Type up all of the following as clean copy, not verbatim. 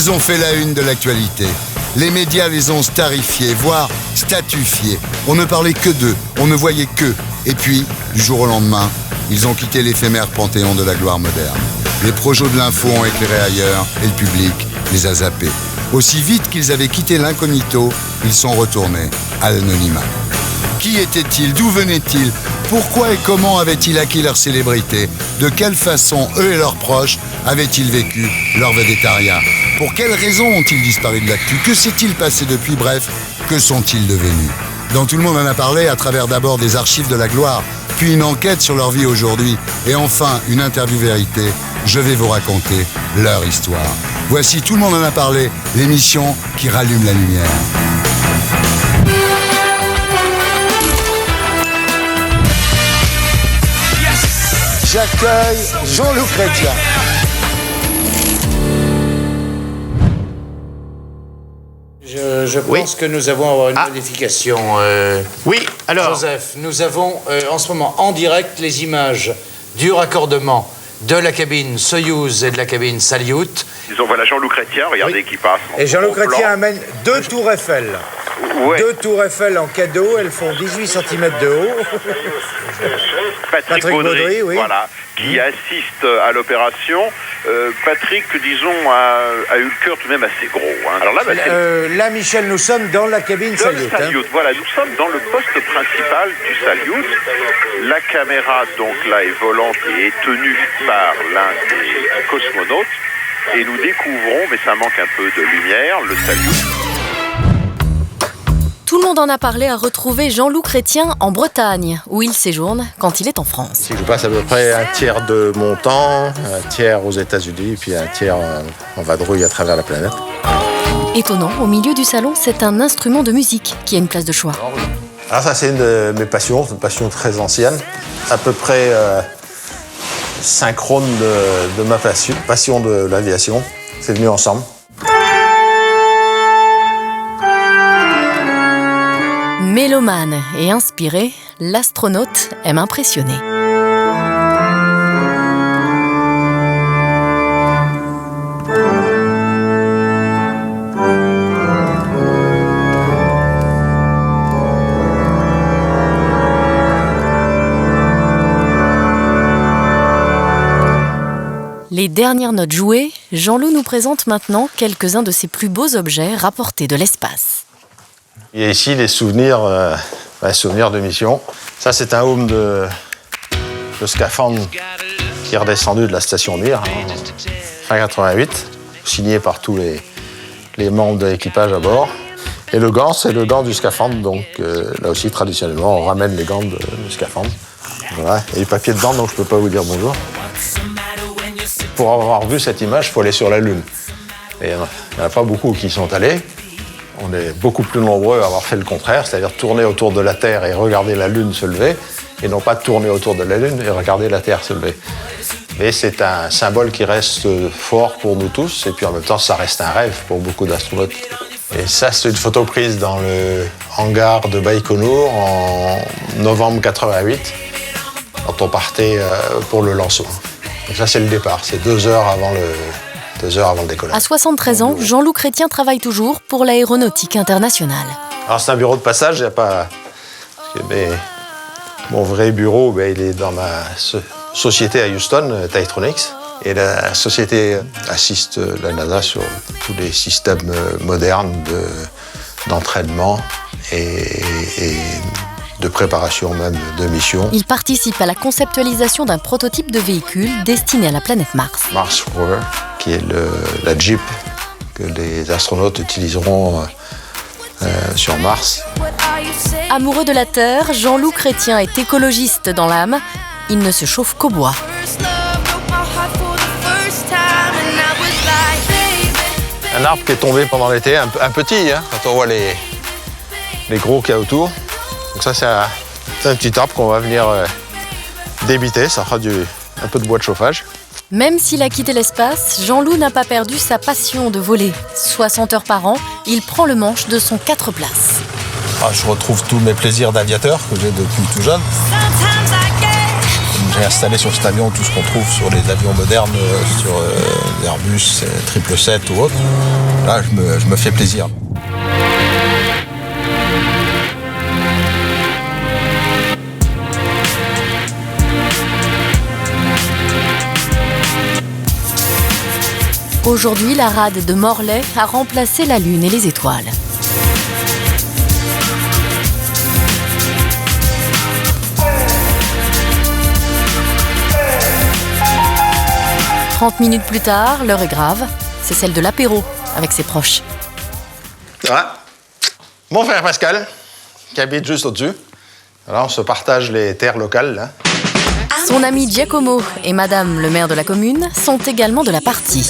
Ils ont fait la une de l'actualité. Les médias les ont starifiés, voire statufiés. On ne parlait que d'eux, on ne voyait qu'eux. Et puis, du jour au lendemain, ils ont quitté l'éphémère panthéon de la gloire moderne. Les projos de l'info ont éclairé ailleurs et le public les a zappés. Aussi vite qu'ils avaient quitté l'incognito, ils sont retournés à l'anonymat. Qui étaient-ils? D'où venaient-ils? Pourquoi et comment avaient-ils acquis leur célébrité? De quelle façon, eux et leurs proches, avaient-ils vécu leur végétariat? Pour quelles raisons ont-ils disparu de l'actu? Que s'est-il passé depuis? Bref, que sont-ils devenus? Dans Tout le monde en a parlé, à travers d'abord des archives de la gloire, puis une enquête sur leur vie aujourd'hui, et enfin une interview vérité, je vais vous raconter leur histoire. Voici Tout le monde en a parlé, l'émission qui rallume la lumière. J'accueille Jean-Loup Chrétien. Je pense que nous avons une modification. Oui, alors... Joseph, nous avons en ce moment en direct les images du raccordement de la cabine Soyouz et de la cabine Salyut. Disons, voilà Jean-Loup Chrétien, regardez qui passe. Et Jean-Loup Chrétien amène 2 tours Eiffel. Ouais. 2 tours Eiffel en cadeau, elles font 18 cm de haut. Patrick Baudry, oui. Voilà, qui assiste à l'opération. Patrick, disons, a eu le cœur tout de même assez gros. Hein. Alors là, Michel, nous sommes dans la cabine Salyut. Voilà, nous sommes dans le poste principal du Salyut. La caméra, donc, là, est volante et est tenue par l'un des cosmonautes. Et nous découvrons, mais ça manque un peu de lumière, le Salyut. Tout le monde en a parlé à retrouver Jean-Loup Chrétien en Bretagne, où il séjourne quand il est en France. Je passe à peu près un tiers de mon temps, un tiers aux États-Unis, et puis un tiers en vadrouille à travers la planète. Étonnant, au milieu du salon, c'est un instrument de musique qui a une place de choix. Alors ça, c'est une de mes passions, c'est une passion très ancienne, à peu près synchrone de ma passion de l'aviation. C'est venu ensemble. Mélomane et inspiré, l'astronaute aime impressionner. Les dernières notes jouées, Jean-Loup nous présente maintenant quelques-uns de ses plus beaux objets rapportés de l'espace. Il y a ici des souvenirs, souvenirs de mission. Ça, c'est un home de scaphandre qui est redescendu de la station Mir en fin 88, signé par tous les membres de l'équipage à bord. Et le gant, c'est le gant du scaphandre. Donc là aussi, traditionnellement, on ramène les gants du scaphandre. Voilà. Il y a du papier dedans, donc je ne peux pas vous dire bonjour. Pour avoir vu cette image, il faut aller sur la Lune. Et il n'y en a pas beaucoup qui y sont allés. On est beaucoup plus nombreux à avoir fait le contraire, c'est-à-dire tourner autour de la Terre et regarder la Lune se lever, et non pas tourner autour de la Lune et regarder la Terre se lever. Mais c'est un symbole qui reste fort pour nous tous, et puis en même temps, ça reste un rêve pour beaucoup d'astronautes. Et ça, c'est une photo prise dans le hangar de Baïkonour en novembre 88, quand on partait pour le lancement. Donc ça, c'est le départ, c'est 2 heures avant le décollage. À 73 ans, Jean-Loup Chrétien travaille toujours pour l'aéronautique internationale. Alors c'est un bureau de passage, il n'y a pas... Mon vrai bureau, il est dans ma société à Houston, Tytronics. Et la société assiste la NASA sur tous les systèmes modernes d'entraînement et de préparation même de mission. Il participe à la conceptualisation d'un prototype de véhicule destiné à la planète Mars. Mars Rover, qui est la Jeep que les astronautes utiliseront sur Mars. Amoureux de la Terre, Jean-Loup Chrétien est écologiste dans l'âme. Il ne se chauffe qu'au bois. Un arbre qui est tombé pendant l'été, un petit, hein, quand on voit les gros qu'il y a autour. Donc ça, c'est un petit arbre qu'on va venir débiter. Ça fera un peu de bois de chauffage. Même s'il a quitté l'espace, Jean-Loup n'a pas perdu sa passion de voler. 60 heures par an, il prend le manche de son 4 places. Je retrouve tous mes plaisirs d'aviateur que j'ai depuis tout jeune. J'ai installé sur cet avion tout ce qu'on trouve sur les avions modernes, sur Airbus 777 ou autres. Là, je me fais plaisir. Aujourd'hui, la rade de Morlaix a remplacé la Lune et les étoiles. « 30 minutes plus tard, l'heure est grave. C'est celle de l'apéro avec ses proches. Ouais. Mon frère Pascal, qui habite juste au-dessus. Alors, on se partage les terres locales, là. Son ami Giacomo et Madame le maire de la commune sont également de la partie.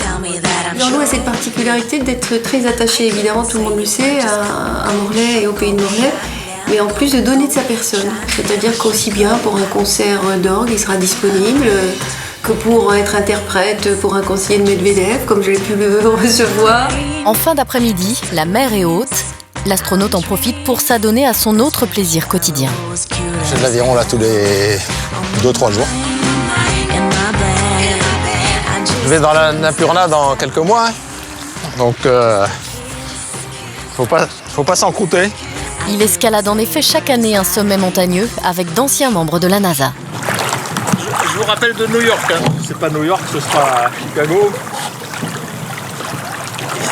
Jean-Loup a cette particularité d'être très attaché, évidemment, tout le monde le sait, à Morlaix et au pays de Morlaix, mais en plus de donner de sa personne. C'est-à-dire qu'aussi bien pour un concert d'orgue, il sera disponible, que pour être interprète pour un conseiller de Medvedev, comme je l'ai pu le recevoir. En fin d'après-midi, la mer est haute. L'astronaute en profite pour s'adonner à son autre plaisir quotidien. J'ai de l'aviron là tous les 2-3 jours. Je vais dans la Napurna dans quelques mois, donc faut pas s'en croûter. Il escalade en effet chaque année un sommet montagneux avec d'anciens membres de la NASA. Je vous rappelle de New York. Hein. Si c'est pas New York, ce sera Chicago.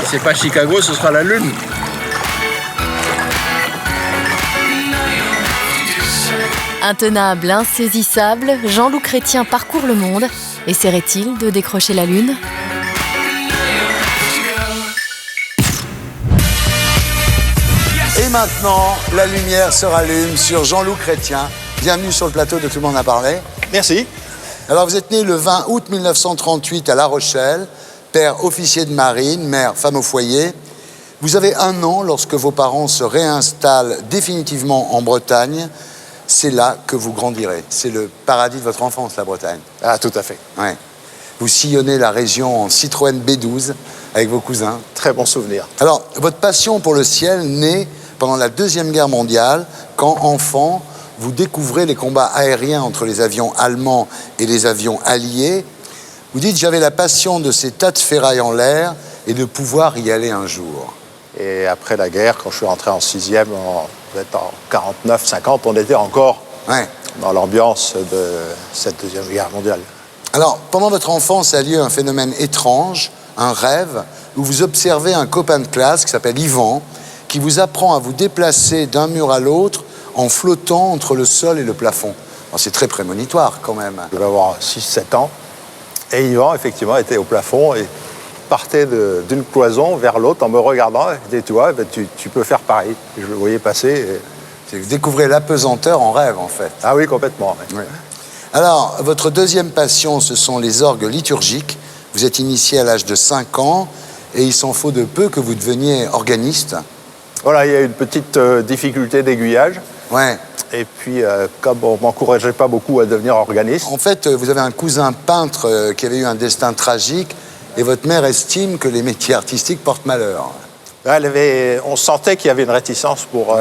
Si c'est pas Chicago, ce sera la Lune. Intenable, insaisissable, Jean-Loup Chrétien parcourt le monde. Essaierait-il de décrocher la Lune ? Et maintenant, la lumière se rallume sur Jean-Loup Chrétien. Bienvenue sur le plateau de Tout le monde en a parlé. Merci. Alors, vous êtes né le 20 août 1938 à La Rochelle, père officier de marine, mère femme au foyer. Vous avez 1 an lorsque vos parents se réinstallent définitivement en Bretagne. C'est là que vous grandirez. C'est le paradis de votre enfance, la Bretagne. Ah, tout à fait. Ouais. Vous sillonnez la région en Citroën B12 avec vos cousins. Très bon souvenir. Alors, votre passion pour le ciel naît pendant la Deuxième Guerre mondiale, quand, enfant, vous découvrez les combats aériens entre les avions allemands et les avions alliés. Vous dites, j'avais la passion de ces tas de ferraille en l'air et de pouvoir y aller un jour. Et après la guerre, quand je suis rentré en 6e, en 49-50, on était encore dans l'ambiance de cette Deuxième Guerre mondiale. Alors, pendant votre enfance a lieu un phénomène étrange, un rêve, où vous observez un copain de classe qui s'appelle Yvan, qui vous apprend à vous déplacer d'un mur à l'autre en flottant entre le sol et le plafond. Alors, c'est très prémonitoire quand même. Je devais avoir 6-7 ans. Et Yvan, effectivement, était au plafond et partait d'une cloison vers l'autre en me regardant. Et tu vois, tu peux faire pareil. Et je le voyais passer. Et... Vous découvrez l'apesanteur en rêve, en fait. Ah oui, complètement. Oui. Alors, votre deuxième passion, ce sont les orgues liturgiques. Vous êtes initié à l'âge de 5 ans et il s'en faut de peu que vous deveniez organiste. Voilà, il y a eu une petite difficulté d'aiguillage. Ouais. Et puis, comme on ne m'encourageait pas beaucoup à devenir organiste... En fait, vous avez un cousin peintre qui avait eu un destin tragique et votre mère estime que les métiers artistiques portent malheur. On sentait qu'il y avait une réticence pour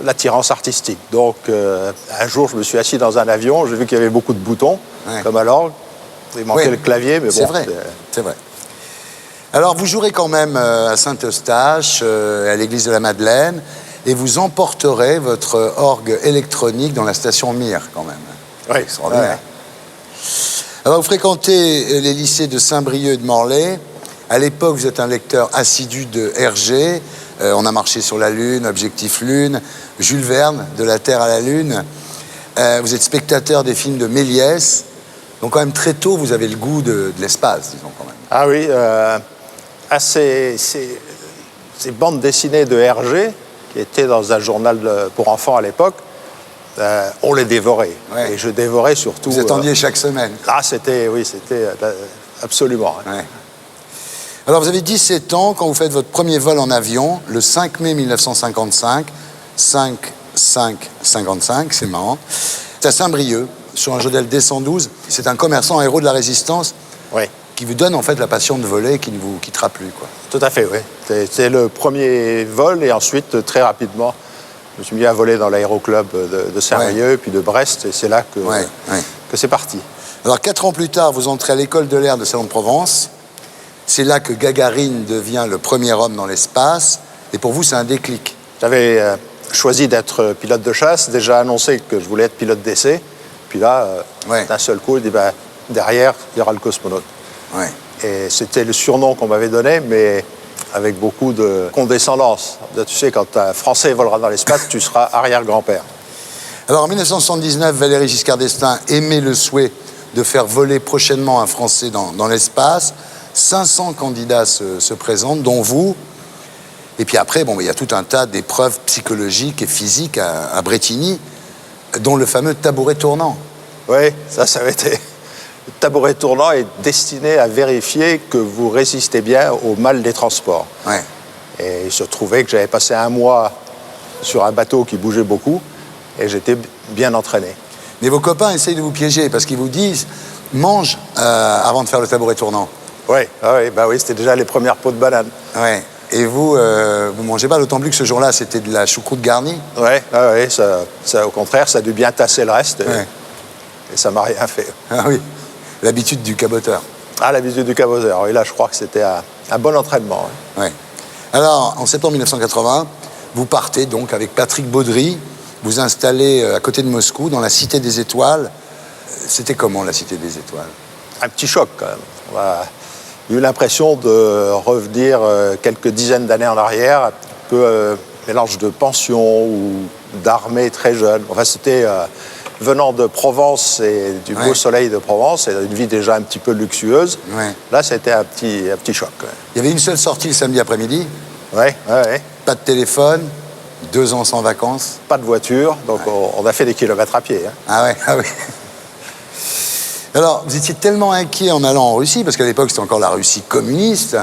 l'attirance artistique. Donc, un jour, je me suis assis dans un avion, j'ai vu qu'il y avait beaucoup de boutons, comme à l'orgue. Il manquait le clavier, mais bon... C'est vrai, c'est vrai. Alors, vous jouerez quand même à Saint-Eustache, à l'église de la Madeleine, et vous emporterez votre orgue électronique dans la station Mir, quand même. Oui, extraordinaire. Alors, vous fréquentez les lycées de Saint-Brieuc et de Morlaix. À l'époque, vous êtes un lecteur assidu de Hergé. On a marché sur la Lune, Objectif Lune, Jules Verne, De la Terre à la Lune. Vous êtes spectateur des films de Méliès. Donc, quand même, très tôt, vous avez le goût de l'espace, disons, quand même. Ah oui, ces bandes dessinées de Hergé, qui étaient dans un journal pour enfants à l'époque, on les dévorait. Ouais. Et je dévorais surtout... Vous attendiez chaque semaine. Ah, c'était absolument. Ouais. Alors, vous avez 17 ans quand vous faites votre premier vol en avion, le 5 mai 1955. 5-5-55, c'est marrant. C'est à Saint-Brieuc, sur un Jodel D112. C'est un commerçant, un héros de la Résistance, qui vous donne en fait la passion de voler et qui ne vous quittera plus, quoi. Tout à fait, oui. C'est le premier vol et ensuite, très rapidement, je me suis mis à voler dans l'aéroclub de Saint-Brieuc, puis de Brest, et c'est là que que c'est parti. Alors 4 ans plus tard, vous entrez à l'école de l'air de Salon-de-Provence. C'est là que Gagarine devient le premier homme dans l'espace. Et pour vous, c'est un déclic. J'avais choisi d'être pilote de chasse, déjà annoncé que je voulais être pilote d'essai. Puis là, d'un seul coup, il dit, derrière, il y aura le cosmonaute. Ouais. Et c'était le surnom qu'on m'avait donné, mais avec beaucoup de condescendance. Tu sais, quand un Français volera dans l'espace, tu seras arrière-grand-père. Alors en 1979, Valéry Giscard d'Estaing émet le souhait de faire voler prochainement un Français dans l'espace. 500 candidats se présentent, dont vous. Et puis après, il y a tout un tas d'épreuves psychologiques et physiques à Brétigny, dont le fameux tabouret tournant. Oui, ça avait été... Le tabouret tournant est destiné à vérifier que vous résistez bien au mal des transports. Ouais. Et il se trouvait que j'avais passé un mois sur un bateau qui bougeait beaucoup et j'étais bien entraîné. Mais vos copains essayent de vous piéger parce qu'ils vous disent « mange avant de faire le tabouret tournant ». Oui, c'était déjà les premières peaux de banane. Ouais. Et vous ne mangez pas, d'autant plus que ce jour-là, c'était de la choucroute garnie. Oui, ça, au contraire, ça a dû bien tasser le reste. Ouais. Et ça m'a rien fait. Ah oui, l'habitude du caboteur. Ah, l'habitude du caboteur. Oui, là, je crois que c'était un bon entraînement. Oui. Ouais. Alors, en septembre 1980, vous partez donc avec Patrick Baudry, vous installez à côté de Moscou, dans la Cité des Étoiles. C'était comment, la Cité des Étoiles? Un petit choc, quand même. J'ai eu l'impression de revenir quelques dizaines d'années en arrière, un peu mélange de pension ou d'armée très jeune. Enfin, c'était venant de Provence et du beau soleil de Provence, et une vie déjà un petit peu luxueuse. Ouais. Là, c'était un petit choc. Ouais. Il y avait une seule sortie le samedi après-midi. Oui. Pas de téléphone, 2 ans sans vacances. Pas de voiture, donc on a fait des kilomètres à pied. Hein. Ah oui. Alors, vous étiez tellement inquiet en allant en Russie, parce qu'à l'époque, c'était encore la Russie communiste,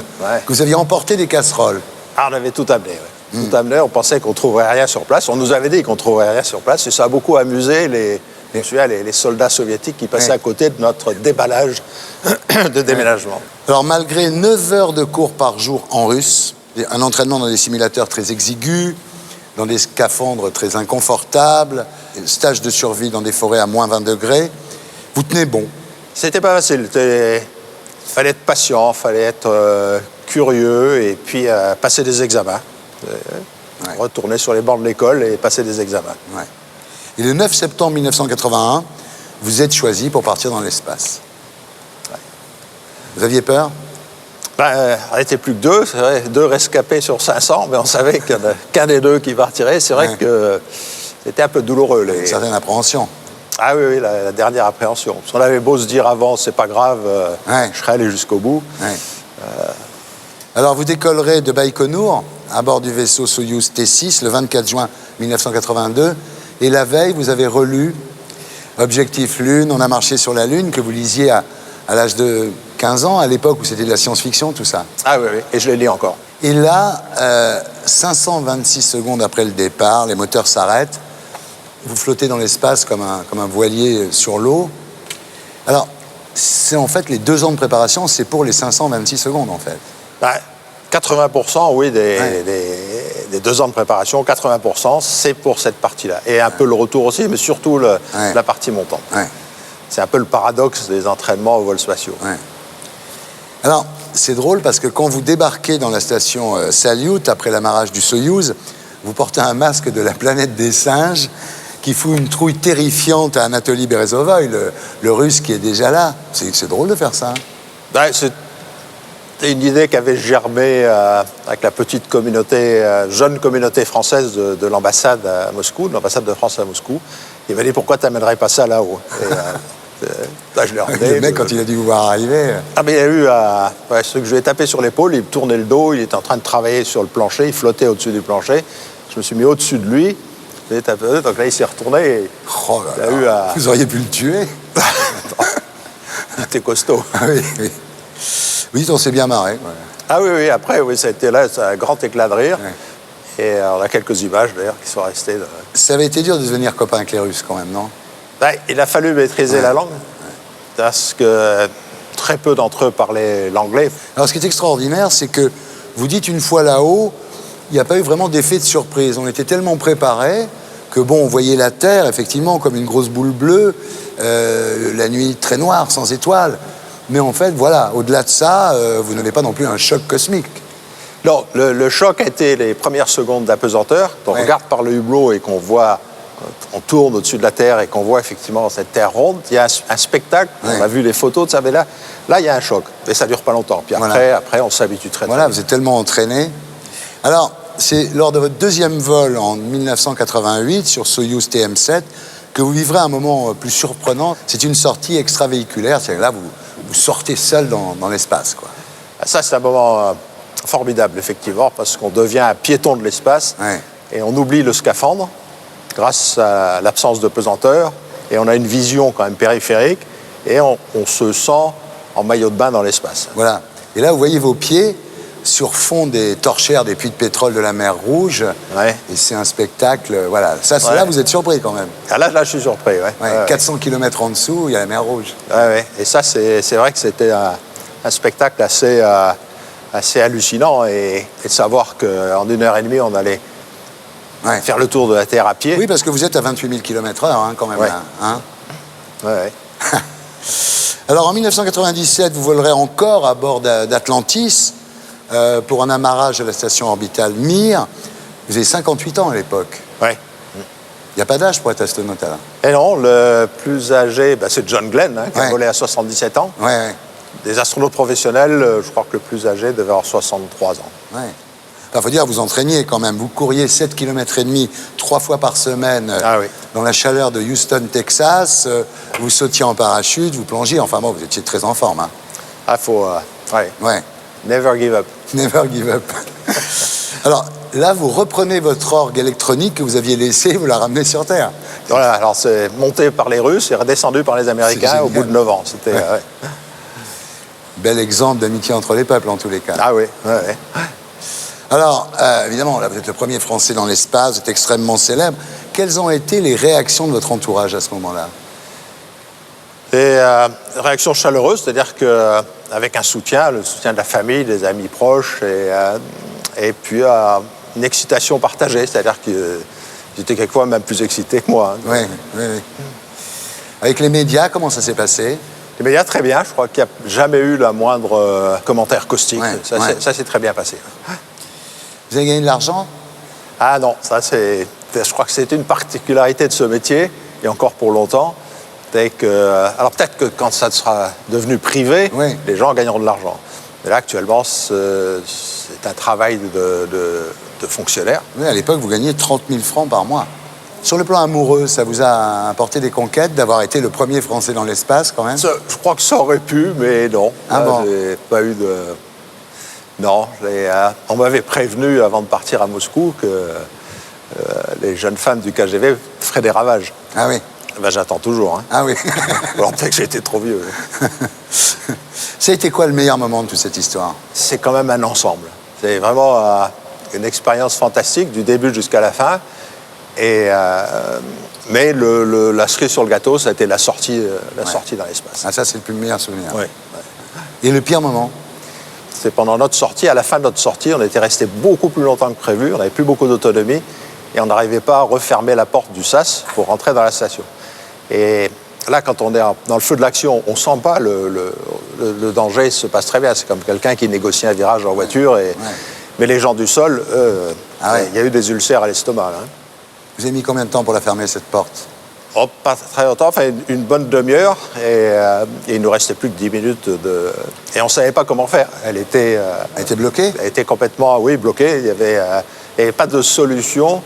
que vous aviez emporté des casseroles. Ah, on avait tout amené, Tout amené, on pensait qu'on ne trouverait rien sur place. On nous avait dit qu'on ne trouverait rien sur place, et ça a beaucoup amusé les soldats soviétiques qui passaient à côté de notre déballage de déménagement. Alors, malgré 9 heures de cours par jour en russe, un entraînement dans des simulateurs très exigus, dans des scaphandres très inconfortables, stage de survie dans des forêts à moins 20 degrés, vous tenez bon. C'était pas facile. Il fallait être patient, il fallait être curieux et puis passer des examens. Retourner sur les bancs de l'école et passer des examens. Ouais. Et le 9 septembre 1981, vous êtes choisi pour partir dans l'espace. Ouais. Vous aviez peur? On n'était plus que 2, c'est vrai, 2 rescapés sur 500, mais on savait qu'il n'y en a qu'un des 2 qui partirait. C'est vrai que c'était un peu douloureux. Une certaine appréhension. Ah oui, la dernière appréhension. Parce qu'on avait beau se dire avant, c'est pas grave, je serais allé jusqu'au bout. Ouais. Alors, vous décollerez de Baïkonour à bord du vaisseau Soyouz T6 le 24 juin 1982. Et la veille, vous avez relu Objectif Lune, on a marché sur la Lune, que vous lisiez à l'âge de 15 ans, à l'époque où c'était de la science-fiction, tout ça. Ah oui, et je les lis encore. Et là, 526 secondes après le départ, les moteurs s'arrêtent. Vous flottez dans l'espace comme un voilier sur l'eau. Alors, c'est en fait les 2 ans de préparation, c'est pour les 526 secondes, en fait. 80%, oui, des 2 ans de préparation, 80%, c'est pour cette partie-là. Et un peu le retour aussi, mais surtout la partie montante. Ouais. C'est un peu le paradoxe des entraînements aux vols spatiaux. Ouais. Alors, c'est drôle parce que quand vous débarquez dans la station Salyut, après l'amarrage du Soyouz, vous portez un masque de la planète des singes qui fout une trouille terrifiante à Anatoly Berezovoy, le russe qui est déjà là. C'est drôle de faire ça. C'était une idée qui avait germé avec la petite communauté, jeune communauté française de l'ambassade à Moscou, de l'ambassade de France à Moscou. Il m'a dit, pourquoi tu n'amènerais pas ça là-haut? Là, je l'ai ramené. Le mec, quand il a dû vous voir arriver... Ah, mais il y a eu... ce que je lui ai tapé sur l'épaule, il me tournait le dos, il était en train de travailler sur le plancher, il flottait au-dessus du plancher. Je me suis mis au-dessus de lui, je l'ai tapé, donc là, il s'est retourné et... Oh là là. Vous auriez pu le tuer. Il était costaud. Ah oui. Oui, on s'est bien marré. Ouais. Ah oui, après, ça a été là, c'est un grand éclat de rire. Ouais. Et on a quelques images, d'ailleurs, qui sont restées. Ça avait été dur de devenir copain avec les Russes, quand même, non? Il a fallu maîtriser la langue, parce que très peu d'entre eux parlaient l'anglais. Alors, ce qui est extraordinaire, c'est que vous dites une fois là-haut, il n'y a pas eu vraiment d'effet de surprise. On était tellement préparés que, on voyait la Terre, effectivement, comme une grosse boule bleue, la nuit très noire, sans étoiles. Mais en fait, voilà, au-delà de ça, vous n'avez pas non plus un choc cosmique. Non, le choc a été les premières secondes d'apesanteur. Quand on regarde par le hublot et qu'on voit, on tourne au-dessus de la Terre et qu'on voit effectivement cette Terre ronde, il y a un spectacle, on a vu les photos de ça, mais là, il y a un choc. Et ça ne dure pas longtemps. Puis après on s'habitue très Voilà, vite. vous êtes tellement entraîné. Alors, c'est lors de votre deuxième vol en 1988 sur Soyouz TM7 que vous vivrez un moment plus surprenant. C'est une sortie extravéhiculaire, c'est-à-dire là, vous sortez seul dans l'espace, quoi. Ça, c'est un moment formidable, effectivement, parce qu'on devient un piéton de l'espace et on oublie le scaphandre grâce à l'absence de pesanteur et on a une vision quand même périphérique et on se sent en maillot de bain dans l'espace. Voilà. Et là, vous voyez vos pieds sur fond des torchères des puits de pétrole de la mer Rouge. Et c'est un spectacle, voilà. Ça, là, vous êtes surpris quand même. Ah, là, je suis surpris, 400 km en dessous, il y a la mer Rouge. Et ça, c'est vrai que c'était un spectacle assez hallucinant et de savoir qu'en 1h30, on allait faire le tour de la Terre à pied. Oui, parce que vous êtes à 28 000 km/h, quand même. Là, hein. Alors, en 1997, vous volerez encore à bord d'Atlantis pour un amarrage à la station orbitale Mir. Vous avez 58 ans à l'époque. Il n'y a pas d'âge pour être astronaute, là. Et non, le plus âgé, c'est John Glenn, qui a volé à 77 ans. Des astronautes professionnels, je crois que le plus âgé devait avoir 63 ans. Il faut dire, vous entraîniez quand même. Vous couriez 7,5 km 3 fois par semaine dans la chaleur de Houston, Texas. Vous sautiez en parachute, vous plongiez. Enfin bon, vous étiez très en forme. Hein. Never give up. Never give up. Alors là, vous reprenez votre orgue électronique que vous aviez laissée, vous la ramenez sur Terre. Voilà, alors c'est monté par les Russes et redescendu par les Américains au bout de 9 ans. C'était... Bel exemple d'amitié entre les peuples, en tous les cas. Alors, évidemment, là, vous êtes le premier Français dans l'espace, vous êtes extrêmement célèbre. Quelles ont été les réactions de votre entourage à ce moment-là? Des réactions chaleureuses, c'est-à-dire qu'avec un soutien, le soutien de la famille, des amis proches, et puis une excitation partagée, c'est-à-dire qu'ils étaient quelquefois même plus excités que moi. Oui. Avec les médias, comment ça s'est passé? Les médias, très bien. Je crois qu'il n'y a jamais eu la moindre commentaire caustique. Ça s'est très bien passé. Vous avez gagné de l'argent? Ah non, je crois que c'était une particularité de ce métier, et encore pour longtemps. Alors peut-être que quand ça sera devenu privé, les gens gagneront de l'argent. Mais là, actuellement, c'est un travail de fonctionnaire. Oui, à l'époque, vous gagniez 30 000 francs par mois. Sur le plan amoureux, ça vous a apporté des conquêtes d'avoir été le premier Français dans l'espace, quand même? Je crois que ça aurait pu, mais non. J'ai pas eu de... Non, on m'avait prévenu avant de partir à Moscou que les jeunes femmes du KGB feraient des ravages. Ah oui? J'attends toujours. Hein. Ah oui? Alors peut-être que j'ai été trop vieux. Ça a été quoi le meilleur moment de toute cette histoire? C'est quand même un ensemble. C'est vraiment une expérience fantastique du début jusqu'à la fin. Mais la cerise sur le gâteau, ça a été la sortie dans l'espace. Ah, ça, c'est le plus meilleur souvenir. Et le pire moment? C'est pendant notre sortie. À la fin de notre sortie, on était resté beaucoup plus longtemps que prévu. On n'avait plus beaucoup d'autonomie. Et on n'arrivait pas à refermer la porte du SAS pour rentrer dans la station. Et là, quand on est dans le feu de l'action, on ne sent pas le danger se passe très bien. C'est comme quelqu'un qui négocie un virage en voiture. Mais les gens du sol, il y a eu des ulcères à l'estomac. Là. Vous avez mis combien de temps pour la fermer, cette porte? Pas très longtemps, une bonne demi-heure. Et il nous restait plus que 10 minutes Et on ne savait pas comment faire. Elle était bloquée? Elle était complètement, bloquée. Il n'y avait pas de solution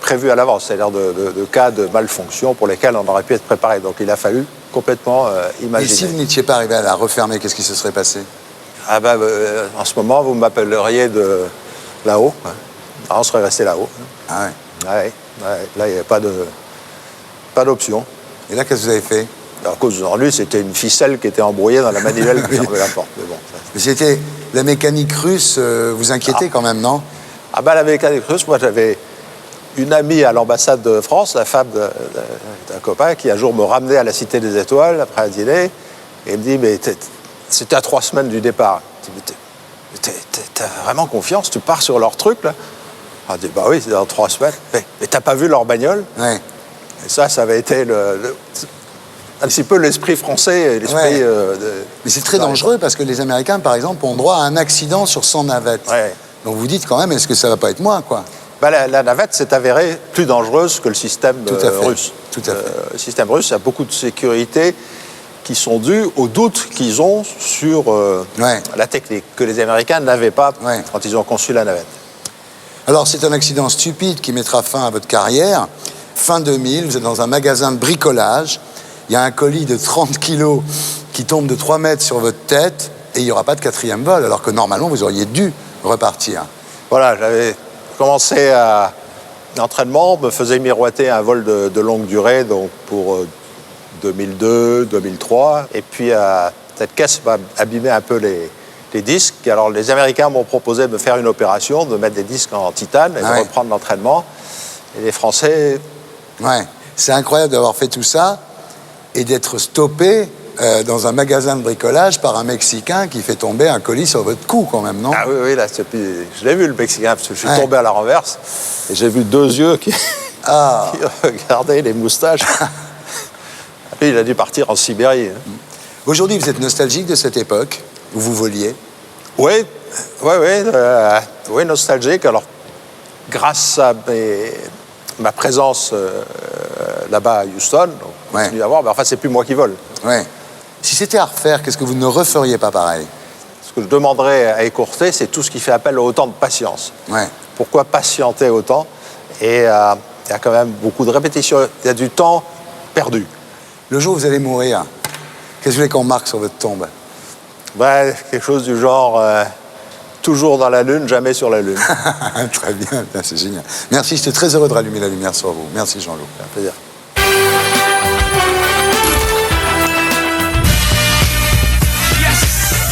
prévue à l'avance, c'est-à-dire de cas de malfonction pour lesquels on aurait pu être préparé. Donc il a fallu complètement imaginer. Et si vous n'étiez pas arrivé à la refermer, qu'est-ce qui se serait passé? En ce moment, vous m'appelleriez de là-haut. On serait resté là-haut. Ah ouais? Là, il n'y avait pas d'option. Et là, qu'est-ce que vous avez fait? À cause de lui, c'était une ficelle qui était embrouillée dans la manivelle qui fermait la porte. Mais c'était la mécanique russe, vous inquiétez quand même, non? La mécanique russe, moi j'avais une amie à l'ambassade de France, la femme d'un copain, qui un jour me ramenait à la Cité des Étoiles après un dîner, et me dit, mais c'était à 3 semaines du départ. T'as vraiment confiance? Tu pars sur leur truc, là? On dit, oui, c'est dans 3 semaines. Mais t'as pas vu leur bagnole? Ouais. Et ça avait été un petit peu l'esprit français et l'esprit... Mais c'est très dangereux parce que les Américains, par exemple, ont droit à un accident sur 100 navettes. Ouais. Donc vous dites quand même, est-ce que ça va pas être moi, quoi? Bah, la navette s'est avérée plus dangereuse que le système russe. Tout à fait. Le système russe a beaucoup de sécurité qui sont dues aux doutes qu'ils ont sur la technique, que les Américains n'avaient pas quand ils ont conçu la navette. Alors c'est un accident stupide qui mettra fin à votre carrière. Fin 2000, vous êtes dans un magasin de bricolage. Il y a un colis de 30 kilos qui tombe de 3 mètres sur votre tête et il n'y aura pas de 4e vol, alors que normalement vous auriez dû repartir. Voilà, j'avais commencé l'entraînement, me faisait miroiter un vol de longue durée, donc pour 2002, 2003. Et puis cette caisse m'a abîmé un peu les disques. Alors les Américains m'ont proposé de me faire une opération, de mettre des disques en titane et de reprendre l'entraînement. Et les Français... Ouais, c'est incroyable d'avoir fait tout ça et d'être stoppé dans un magasin de bricolage par un Mexicain qui fait tomber un colis sur votre cou quand même, non? Ah oui, là, je l'ai vu le Mexicain, parce que je suis tombé à la renverse et j'ai vu 2 yeux qui regardaient les moustaches. Lui, il a dû partir en Sibérie. Aujourd'hui, vous êtes nostalgique de cette époque où vous voliez? Oui, nostalgique. Alors, grâce à ma présence là-bas à Houston, on continue à voir, mais enfin, c'est plus moi qui vole. Ouais. Si c'était à refaire, qu'est-ce que vous ne referiez pas pareil? Ce que je demanderais à écourter, c'est tout ce qui fait appel au temps de patience. Ouais. Pourquoi patienter autant? Et il y a quand même beaucoup de répétitions. Il y a du temps perdu. Le jour où vous allez mourir, qu'est-ce que vous voulez qu'on marque sur votre tombe? Quelque chose du genre toujours dans la Lune, jamais sur la Lune. Très bien, c'est génial. Merci, j'étais très heureux de rallumer la lumière sur vous. Merci Jean-Loup. C'est un plaisir.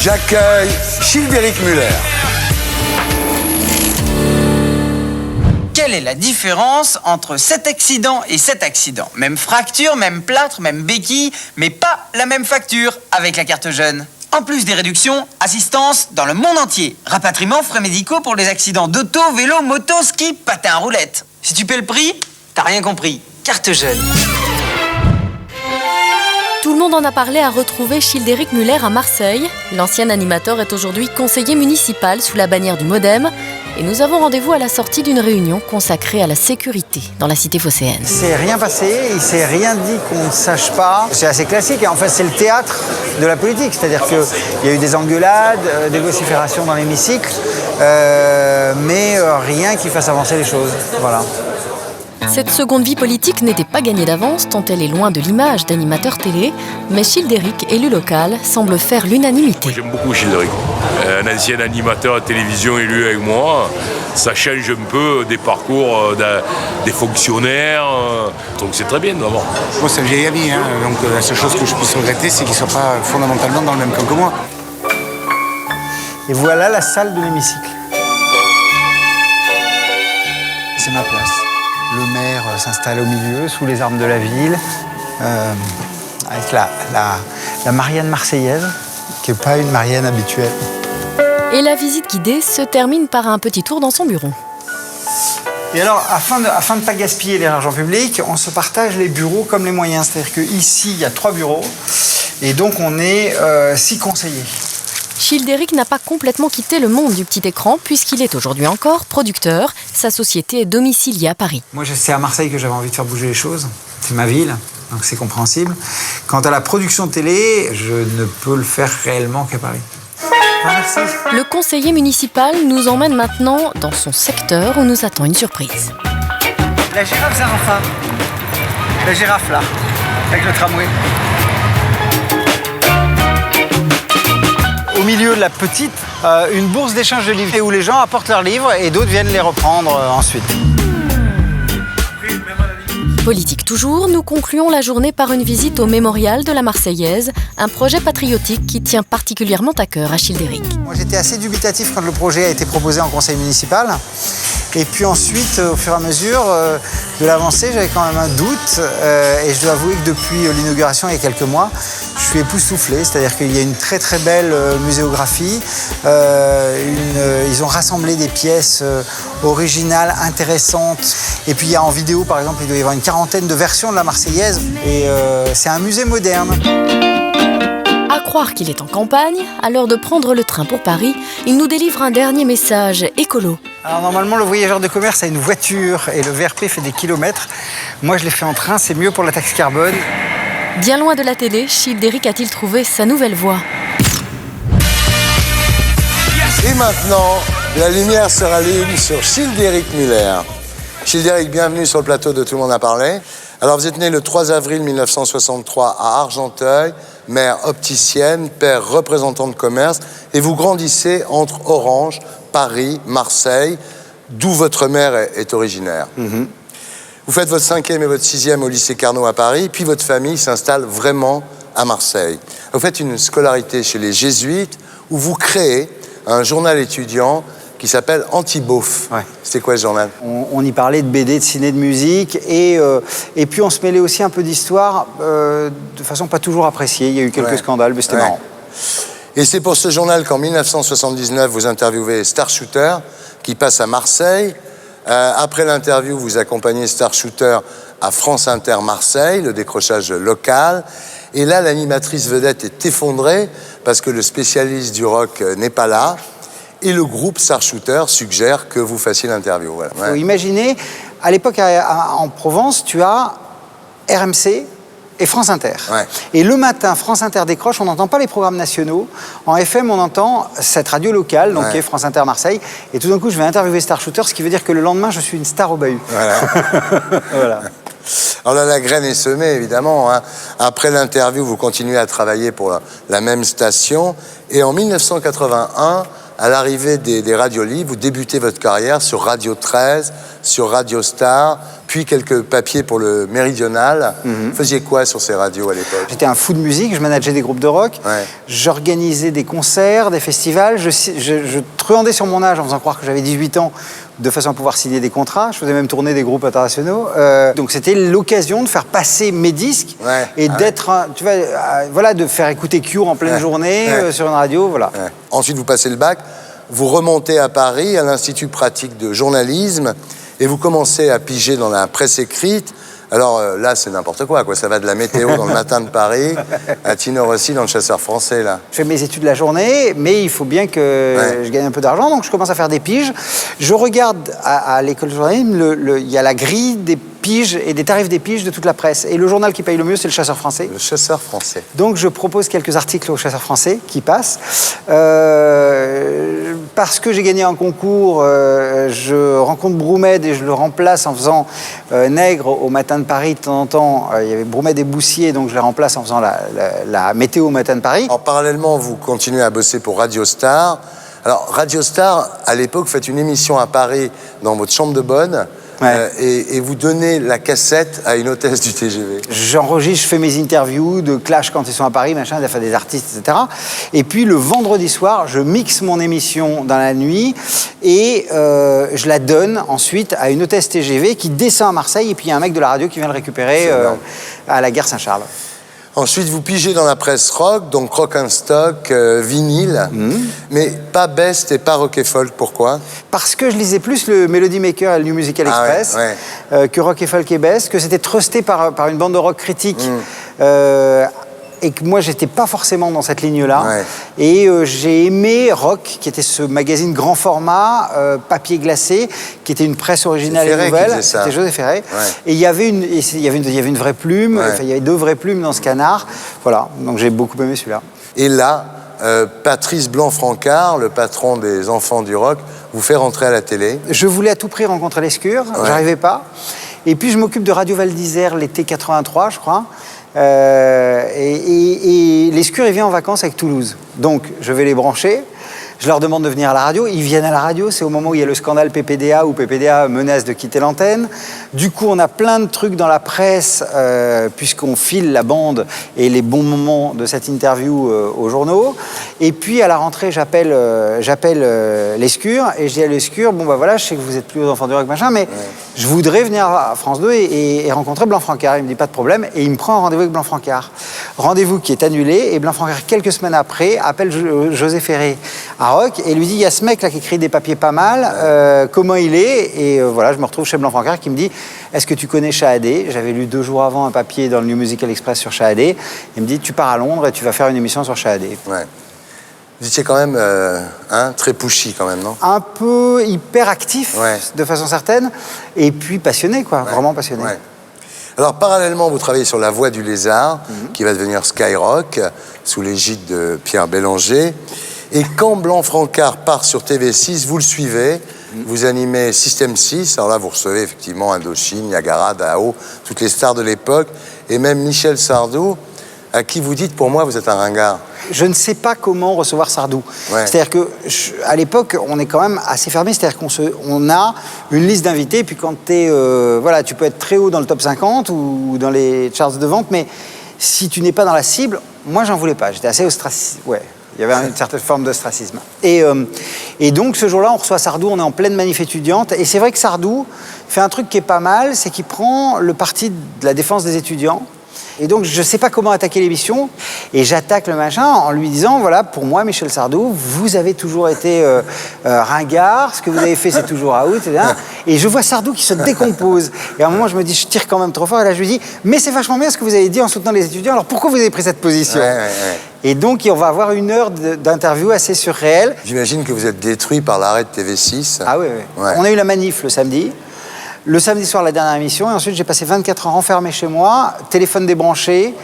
J'accueille Childéric Muller. Quelle est la différence entre cet accident et cet accident? Même fracture, même plâtre, même béquille, mais pas la même facture avec la carte jeune. En plus des réductions, assistance dans le monde entier. Rapatriement, frais médicaux pour les accidents d'auto, vélo, moto, ski, patin à roulettes. Si tu paies le prix, t'as rien compris. Carte jeune. Tout le monde en a parlé à retrouver Childéric Muller à Marseille. L'ancien animateur est aujourd'hui conseiller municipal sous la bannière du MoDem. Et nous avons rendez-vous à la sortie d'une réunion consacrée à la sécurité dans la cité phocéenne. Il ne s'est rien passé, il ne s'est rien dit qu'on ne sache pas. C'est assez classique, en fait c'est le théâtre de la politique, c'est-à-dire qu'il y a eu des engueulades, des vociférations dans l'hémicycle, mais rien qui fasse avancer les choses. Voilà. Cette seconde vie politique n'était pas gagnée d'avance tant elle est loin de l'image d'animateur télé, mais Childéric, élu local, semble faire l'unanimité. J'aime beaucoup Childéric. Un ancien animateur de télévision élu avec moi, ça change un peu des parcours des fonctionnaires, donc c'est très bien d'abord. Moi c'est un vieil ami, donc la seule chose que je puisse regretter c'est qu'il ne soit pas fondamentalement dans le même camp que moi. Et voilà la salle de l'hémicycle. C'est ma place. Le maire s'installe au milieu, sous les armes de la ville, avec la Marianne marseillaise, qui n'est pas une Marianne habituelle. Et la visite guidée se termine par un petit tour dans son bureau. Et alors, afin de ne pas gaspiller l'argent public, on se partage les bureaux comme les moyens. C'est-à-dire qu'ici, il y a 3 bureaux, et donc on est 6 conseillers. Childéric n'a pas complètement quitté le monde du petit écran puisqu'il est aujourd'hui encore producteur. Sa société est domiciliée à Paris. Moi, c'est à Marseille que j'avais envie de faire bouger les choses. C'est ma ville, donc c'est compréhensible. Quant à la production télé, je ne peux le faire réellement qu'à Paris. Merci. Le conseiller municipal nous emmène maintenant dans son secteur où nous attend une surprise. La girafe Zarafa. La girafe là, avec le tramway. Au milieu de la petite, une bourse d'échange de livres où les gens apportent leurs livres et d'autres viennent les reprendre ensuite. Politique toujours, nous concluons la journée par une visite au mémorial de la Marseillaise, un projet patriotique qui tient particulièrement à cœur à Childéric. Moi j'étais assez dubitatif quand le projet a été proposé en conseil municipal. Et puis ensuite, au fur et à mesure de l'avancée, j'avais quand même un doute. Et je dois avouer que depuis l'inauguration, il y a quelques mois, je suis époustouflé, c'est-à-dire qu'il y a une très très belle muséographie. Ils ont rassemblé des pièces originales, intéressantes. Et puis il y a en vidéo, par exemple, il doit y avoir une 40aine de versions de la Marseillaise. Et c'est un musée moderne. À croire qu'il est en campagne, à l'heure de prendre le train pour Paris, il nous délivre un dernier message écolo. Alors normalement, le voyageur de commerce a une voiture et le VRP fait des kilomètres. Moi, je l'ai fait en train, c'est mieux pour la taxe carbone. Bien loin de la télé, Childéric a-t-il trouvé sa nouvelle voie? Et maintenant, la lumière se rallume sur Childéric Muller. Childéric, bienvenue sur le plateau de Tout le monde a parlé. Alors, vous êtes né le 3 avril 1963 à Argenteuil, mère opticienne, père représentant de commerce, et vous grandissez entre Orange, Paris, Marseille, d'où votre mère est originaire. Vous faites votre 5e et votre 6e au lycée Carnot à Paris, puis votre famille s'installe vraiment à Marseille. Vous faites une scolarité chez les Jésuites, où vous créez un journal étudiant qui s'appelle Anti-Beauf. Ouais. C'était quoi ce journal? On y parlait de BD, de ciné, de musique, et puis on se mêlait aussi un peu d'histoire, de façon pas toujours appréciée. Il y a eu quelques scandales, mais c'était marrant. Et c'est pour ce journal qu'en 1979, vous interviewez Star Shooter, qui passe à Marseille. Après l'interview, vous accompagnez Star Shooter à France Inter Marseille, le décrochage local. Et là, l'animatrice vedette est effondrée, parce que le spécialiste du rock n'est pas là. Et le groupe Star Shooter suggère que vous fassiez l'interview. Voilà. Faut imaginer, à l'époque, en Provence, tu as RMC et France Inter. Ouais. Et le matin, France Inter décroche, on n'entend pas les programmes nationaux. En FM, on entend cette radio locale, donc qui est France Inter Marseille. Et tout d'un coup, je vais interviewer Star Shooter, ce qui veut dire que le lendemain, je suis une star au bahut. Voilà. Voilà. Alors là, la graine est semée, évidemment. Hein. Après l'interview, vous continuez à travailler pour la même station. Et en 1981, à l'arrivée des radios libres, vous débutez votre carrière sur Radio 13, sur Radio Star, puis quelques papiers pour le Méridional. Vous faisiez quoi sur ces radios à l'époque? J'étais un fou de musique, je manageais des groupes de rock, j'organisais des concerts, des festivals, je truandais sur mon âge en faisant croire que j'avais 18 ans, de façon à pouvoir signer des contrats. Je faisais même tourner des groupes internationaux. Donc c'était l'occasion de faire passer mes disques et d'être, tu vois, voilà, de faire écouter Cure en pleine journée sur une radio, voilà. Ensuite, vous passez le bac, vous remontez à Paris, à l'Institut pratique de journalisme, et vous commencez à piger dans la presse écrite. Alors là, c'est n'importe quoi. Ça va de la météo dans le Matin de Paris à Tino Rossi dans le Chasseur français, là. Je fais mes études la journée, mais il faut bien que je gagne un peu d'argent, donc je commence à faire des piges. Je regarde à l'école de journalisme, il y a la grille des piges et des tarifs des piges de toute la presse. Et le journal qui paye le mieux, c'est le Chasseur français. Le Chasseur français. Donc je propose quelques articles au Chasseur français qui passent. Parce que j'ai gagné un concours, je rencontre Broumed et je le remplace en faisant Nègre au Matin de Paris. De temps en temps, il y avait Broumed et Boussier, donc je les remplace en faisant la météo au Matin de Paris. En parallèlement, vous continuez à bosser pour Radio Star. Alors, Radio Star, à l'époque, faites une émission à Paris dans votre chambre de bonne. Et vous donnez la cassette à une hôtesse du TGV. J'enregistre, je fais mes interviews de Clash quand ils sont à Paris, machin, des artistes, etc. Et puis le vendredi soir, je mixe mon émission dans la nuit et je la donne ensuite à une hôtesse TGV qui descend à Marseille et puis il y a un mec de la radio qui vient le récupérer à la gare Saint-Charles. Ensuite, vous pigez dans la presse rock, donc Rock and Stock, vinyle, mais pas Best et pas Rock et Folk. Pourquoi? Parce que je lisais plus le Melody Maker et le New Musical Express que Rock et Folk et Best, que c'était trusté par une bande de rock critique. Et que moi, j'étais pas forcément dans cette ligne-là. Et j'ai aimé Rock, qui était ce magazine grand format, papier glacé, qui était une presse originale et nouvelle. C'était José Ferré. Et il y avait une vraie plume, il y avait 2 vraies plumes dans ce canard. Voilà, donc j'ai beaucoup aimé celui-là. Et là, Patrice Blanc-Francard, le patron des Enfants du Rock, vous fait rentrer à la télé. Je voulais à tout prix rencontrer Lescure, j'arrivais pas. Et puis je m'occupe de Radio Val d'Isère l'été 83, je crois. Et Lescure, il vient en vacances avec Toulouse. Donc, je vais les brancher. Je leur demande de venir à la radio. Ils viennent à la radio. C'est au moment où il y a le scandale PPDA, où PPDA menace de quitter l'antenne. Du coup, on a plein de trucs dans la presse, puisqu'on file la bande et les bons moments de cette interview aux journaux. Et puis, à la rentrée, j'appelle Lescure et je dis à Lescure, bon, bah voilà, je sais que vous êtes plus aux Enfants du Rock, machin, mais je voudrais venir à France 2 et rencontrer Blanc-Francard. Il me dit, pas de problème. Et il me prend un rendez-vous avec Blanc-Francard. Rendez-vous qui est annulé, et Blanc-Francard, quelques semaines après, appelle José Ferré à Rock et lui dit, il y a ce mec là qui écrit des papiers pas mal, comment il est? Et voilà, je me retrouve chez Blanc-Francard qui me dit, est-ce que tu connais Shahadé? J'avais lu 2 jours avant un papier dans le New Musical Express sur Shahadé. Il me dit, tu pars à Londres et tu vas faire une émission sur Shahadé. Ouais. Vous étiez quand même très pushy quand même, non? Un peu hyperactif, de façon certaine, et puis passionné, quoi, vraiment passionné. Ouais. Alors, parallèlement, vous travaillez sur La Voix du Lézard, qui va devenir Skyrock, sous l'égide de Pierre Bélanger. Et quand Blanc-Francard part sur TV6, vous le suivez, vous animez Système 6. Alors là, vous recevez effectivement Indochine, Niagara, Dao, toutes les stars de l'époque, et même Michel Sardou, à qui vous dites, pour moi, vous êtes un ringard. Je ne sais pas comment recevoir Sardou. C'est-à-dire qu'à l'époque, on est quand même assez fermé. C'est-à-dire qu'on a une liste d'invités. Et puis quand voilà, tu peux être très haut dans le top 50 ou dans les charts de vente, mais si tu n'es pas dans la cible, moi, j'en voulais pas. J'étais assez ostracisé. Ouais. Il y avait une certaine forme d'ostracisme. Et donc, ce jour-là, on reçoit Sardou, on est en pleine manif étudiante. Et c'est vrai que Sardou fait un truc qui est pas mal, c'est qu'il prend le parti de la défense des étudiants. Et donc, je ne sais pas comment attaquer l'émission. Et j'attaque le machin en lui disant, voilà, pour moi, Michel Sardou, vous avez toujours été ringard. Ce que vous avez fait, c'est toujours out. Etc. Et je vois Sardou qui se décompose. Et à un moment, je me dis, je tire quand même trop fort. Et là, je lui dis, mais c'est vachement bien ce que vous avez dit en soutenant les étudiants. Alors, pourquoi vous avez pris cette position? Et donc, on va avoir 1 heure d'interview assez surréelle. J'imagine que vous êtes détruit par l'arrêt de TV6. Ah oui, oui. Ouais. On a eu la manif le samedi. Le samedi soir, la dernière émission, et ensuite j'ai passé 24 heures enfermé chez moi, téléphone débranché.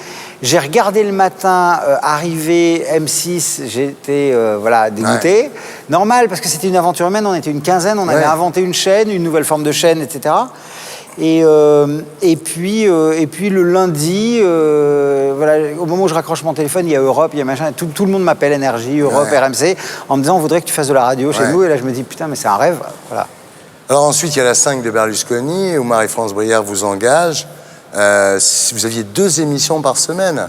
J'ai regardé le matin arriver M6, j'étais voilà, dégoûté. Ouais. Normal, parce que c'était une aventure humaine, on était une quinzaine, on avait inventé une chaîne, une nouvelle forme de chaîne, etc. Et puis le lundi, voilà, au moment où je raccroche mon téléphone, il y a Europe, il y a machin, tout le monde m'appelle Énergie, Europe, RMC, en me disant on voudrait que tu fasses de la radio chez nous. Et là je me dis putain, mais c'est un rêve. Voilà. Alors ensuite, il y a la 5 de Berlusconi, où Marie-France Brière vous engage. Vous aviez 2 émissions par semaine.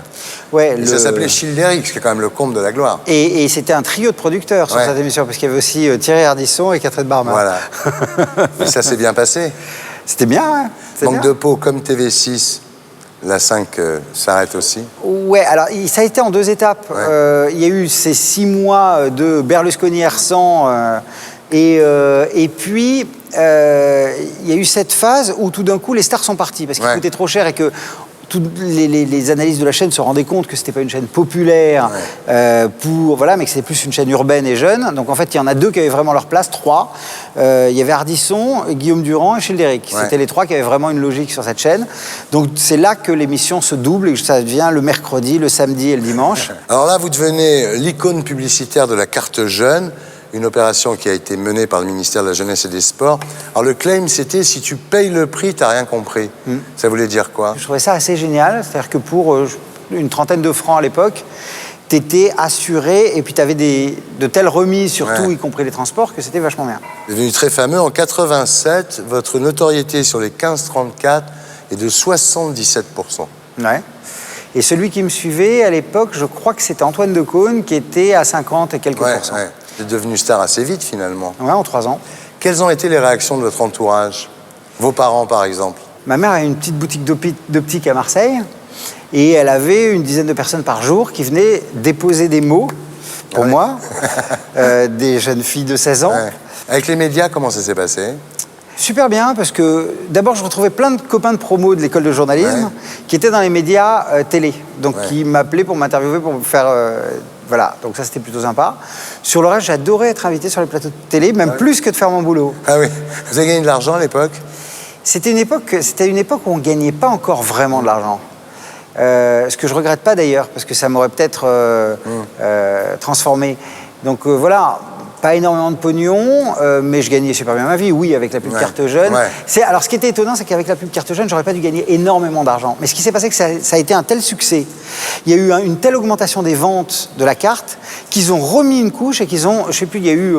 Ouais, ça s'appelait Childéric, ce qui est quand même le comble de la gloire. Et c'était un trio de producteurs sur cette émission, parce qu'il y avait aussi Thierry Ardisson et Catherine Barma. Voilà. Et ça s'est bien passé. C'était bien, hein. Manque de peau, comme TV6, la 5 s'arrête aussi. Ouais, alors ça a été en 2 étapes. Il y a eu ces 6 mois de Berlusconi R100... Et puis, il y a eu cette phase où tout d'un coup, les stars sont parties parce qu'ils coûtaient trop cher et que toutes les analystes de la chaîne se rendaient compte que c'était pas une chaîne populaire, voilà, mais que c'était plus une chaîne urbaine et jeune. Donc en fait, il y en a 2 qui avaient vraiment leur place, 3. Il y avait Ardisson, Guillaume Durand et Childéric. C'était les 3 qui avaient vraiment une logique sur cette chaîne. Donc c'est là que l'émission se double et que ça devient le mercredi, le samedi et le dimanche. Alors là, vous devenez l'icône publicitaire de la carte jeune. Une opération qui a été menée par le ministère de la Jeunesse et des Sports. Alors le claim, c'était si tu payes le prix, t'as rien compris. Ça voulait dire quoi? Je trouvais ça assez génial. C'est-à-dire que pour une trentaine de francs à l'époque, t'étais assuré et puis t'avais de telles remises sur tout, y compris les transports, que c'était vachement bien. Vous êtes devenu très fameux. En 87, votre notoriété sur les 15-34 est de 77%. Ouais. Et celui qui me suivait à l'époque, je crois que c'était Antoine Decaune, qui était à 50 et quelques pourcents. Ouais. Vous êtes devenu star assez vite, finalement. Ouais, en 3 ans. Quelles ont été les réactions de votre entourage? Vos parents, par exemple? Ma mère avait une petite boutique d'optique à Marseille, et elle avait une dizaine de personnes par jour qui venaient déposer des mots pour moi, des jeunes filles de 16 ans. Ouais. Avec les médias, comment ça s'est passé? Super bien, parce que d'abord, je retrouvais plein de copains de promo de l'école de journalisme qui étaient dans les médias télé, donc qui m'appelaient pour m'interviewer, pour me faire... Voilà, donc ça c'était plutôt sympa. Sur le reste, j'adorais être invité sur les plateaux de télé, même plus que de faire mon boulot. Ah oui. Vous avez gagné de l'argent à l'époque? C'était une époque où on ne gagnait pas encore vraiment de l'argent. Ce que je ne regrette pas d'ailleurs, parce que ça m'aurait peut-être transformé. Donc voilà, pas énormément de pognon, mais je gagnais super bien ma vie, oui, avec la pub carte jeune. Alors ce qui était étonnant, c'est qu'avec la pub carte jeune, j'aurais pas dû gagner énormément d'argent. Mais ce qui s'est passé, c'est que ça a été un tel succès. Il y a eu une telle augmentation des ventes de la carte qu'ils ont remis une couche et qu'ils ont, je sais plus, il y a eu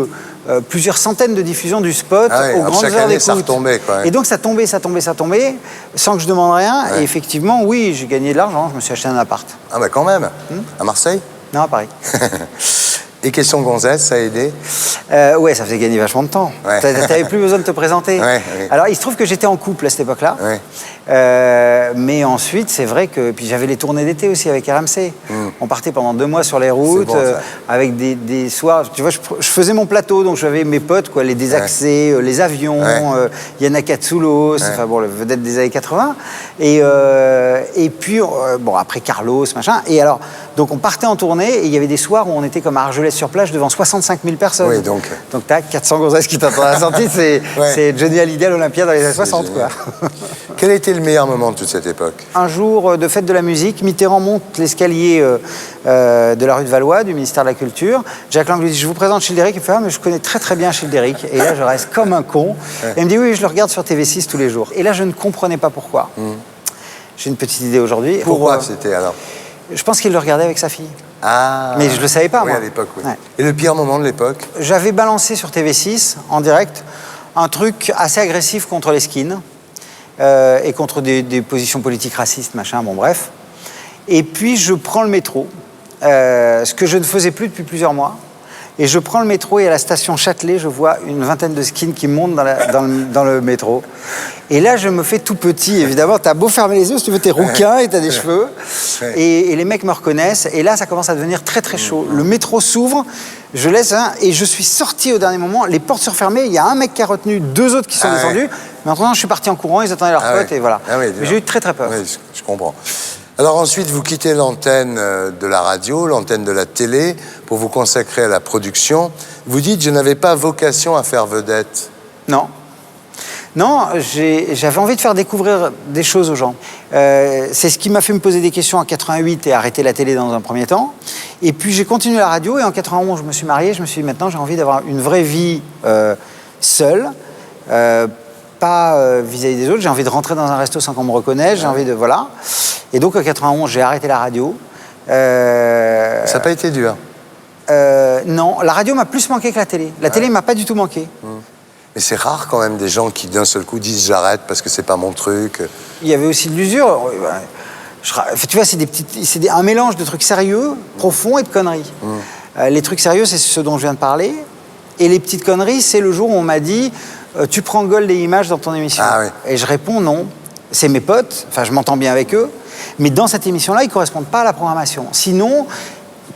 plusieurs centaines de diffusions du spot aux grandes heures d'écoute. Ça retombait, quoi. Et donc ça tombait, sans que je demande rien. Et effectivement, oui, j'ai gagné de l'argent. Je me suis acheté un appart. Ah bah quand même. À Marseille? Non, à Paris. Et question gonzesse, ça a aidé? Ouais, ça faisait gagner vachement de temps. Ouais. T'avais plus besoin de te présenter. Ouais. Alors, il se trouve que j'étais en couple à cette époque-là. Ouais. Mais ensuite, c'est vrai que... Puis j'avais les tournées d'été aussi avec RMC. On partait pendant 2 mois sur les routes, bon, avec des soirs... Tu vois, je faisais mon plateau, donc j'avais mes potes, quoi, les Désaxés, les Avions, Yana Katsoulos, enfin bon, le vedette des années 80. Et puis, bon, après Carlos, machin. Et alors, donc on partait en tournée, et il y avait des soirs où on était comme à Argelès-sur-Plage devant 65 000 personnes. Oui, donc t'as 400 gonzesses qui t'attendent à la sortie, c'est Johnny Hallyday à l'Olympia dans les années 60, quoi. Quel a été le meilleur moment de toute cette époque? Un jour de fête de la musique, Mitterrand monte l'escalier de la rue de Valois, du ministère de la Culture. Jacques Lang lui dit, je vous présente Childéric. Il fait, ah, mais je connais très très bien Childéric. Et là, je reste comme un con. Et il me dit, oui, je le regarde sur TV6 tous les jours. Et là, je ne comprenais pas pourquoi. J'ai une petite idée aujourd'hui. Pourquoi c'était alors? Je pense qu'il le regardait avec sa fille. Ah. Mais je ne le savais pas, oui, moi. à l'époque, oui. Ouais. Et le pire moment de l'époque? J'avais balancé sur TV6, en direct, un truc assez agressif contre les skins et contre des positions politiques racistes, machin, bon bref. Et puis, je prends le métro, ce que je ne faisais plus depuis plusieurs mois. Et je prends le métro et à la station Châtelet, je vois une vingtaine de skins qui montent dans le métro. Et là, je me fais tout petit, évidemment. T'as beau fermer les yeux, si tu veux, t'es rouquin et t'as des cheveux. Et les mecs me reconnaissent. Et là, ça commence à devenir très, très chaud. Le métro s'ouvre, je laisse et je suis sorti au dernier moment. Les portes sont fermées. Il y a un mec qui a retenu, 2 autres qui sont descendus. Mais entre-temps, je suis parti en courant, ils attendaient leur pote et voilà. Mais j'ai eu très, très peur. Oui, je comprends. Alors ensuite, vous quittez l'antenne de la radio, l'antenne de la télé, pour vous consacrer à la production. Vous dites, je n'avais pas vocation à faire vedette. Non. Non, j'avais envie de faire découvrir des choses aux gens. C'est ce qui m'a fait me poser des questions en 88 et arrêter la télé dans un premier temps. Et puis j'ai continué la radio et en 91, je me suis marié. Je me suis dit, maintenant, j'ai envie d'avoir une vraie vie seule. Pas vis-à-vis des autres, j'ai envie de rentrer dans un resto sans qu'on me reconnaisse, j'ai envie de... Voilà. Et donc, en 91, j'ai arrêté la radio. Ça n'a pas été dur? Non, la radio m'a plus manqué que la télé. La télé m'a pas du tout manqué. Mais c'est rare quand même des gens qui, d'un seul coup, disent j'arrête parce que c'est pas mon truc. Il y avait aussi de l'usure. Tu vois, c'est un mélange de trucs sérieux, profonds et de conneries. Les trucs sérieux, c'est ce dont je viens de parler. Et les petites conneries, c'est le jour où on m'a dit... tu prends Gold et Images dans ton émission. Ah, oui. Et je réponds non. C'est mes potes, enfin je m'entends bien avec eux, mais dans cette émission-là, ils ne correspondent pas à la programmation. Sinon,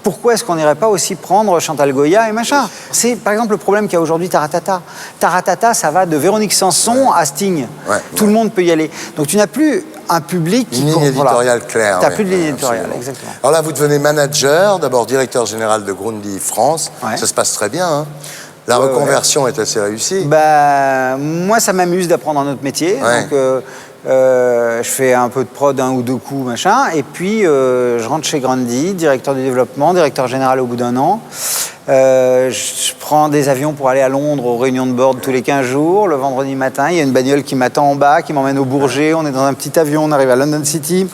pourquoi est-ce qu'on n'irait pas aussi prendre Chantal Goya et machin? C'est par exemple le problème qu'il y a aujourd'hui Taratata. Taratata, ça va de Véronique Sanson à Sting. Tout le monde peut y aller. Donc tu n'as plus un public qui... Une ligne éditoriale claire. Tu n'as plus de ligne éditoriale, exactement. Alors là, vous devenez manager, d'abord directeur général de Grundy France. Ça se passe très bien, hein? La reconversion est assez réussie. Bah, moi, ça m'amuse d'apprendre un autre métier. Donc, je fais un peu de prod, 1 ou 2 coups, machin. Et puis, je rentre chez Grundy, directeur du développement, directeur général au bout d'1 an. Je prends des avions pour aller à Londres aux réunions de board tous les 15 jours. Le vendredi matin, il y a une bagnole qui m'attend en bas, qui m'emmène au Bourget. On est dans un petit avion, on arrive à London City.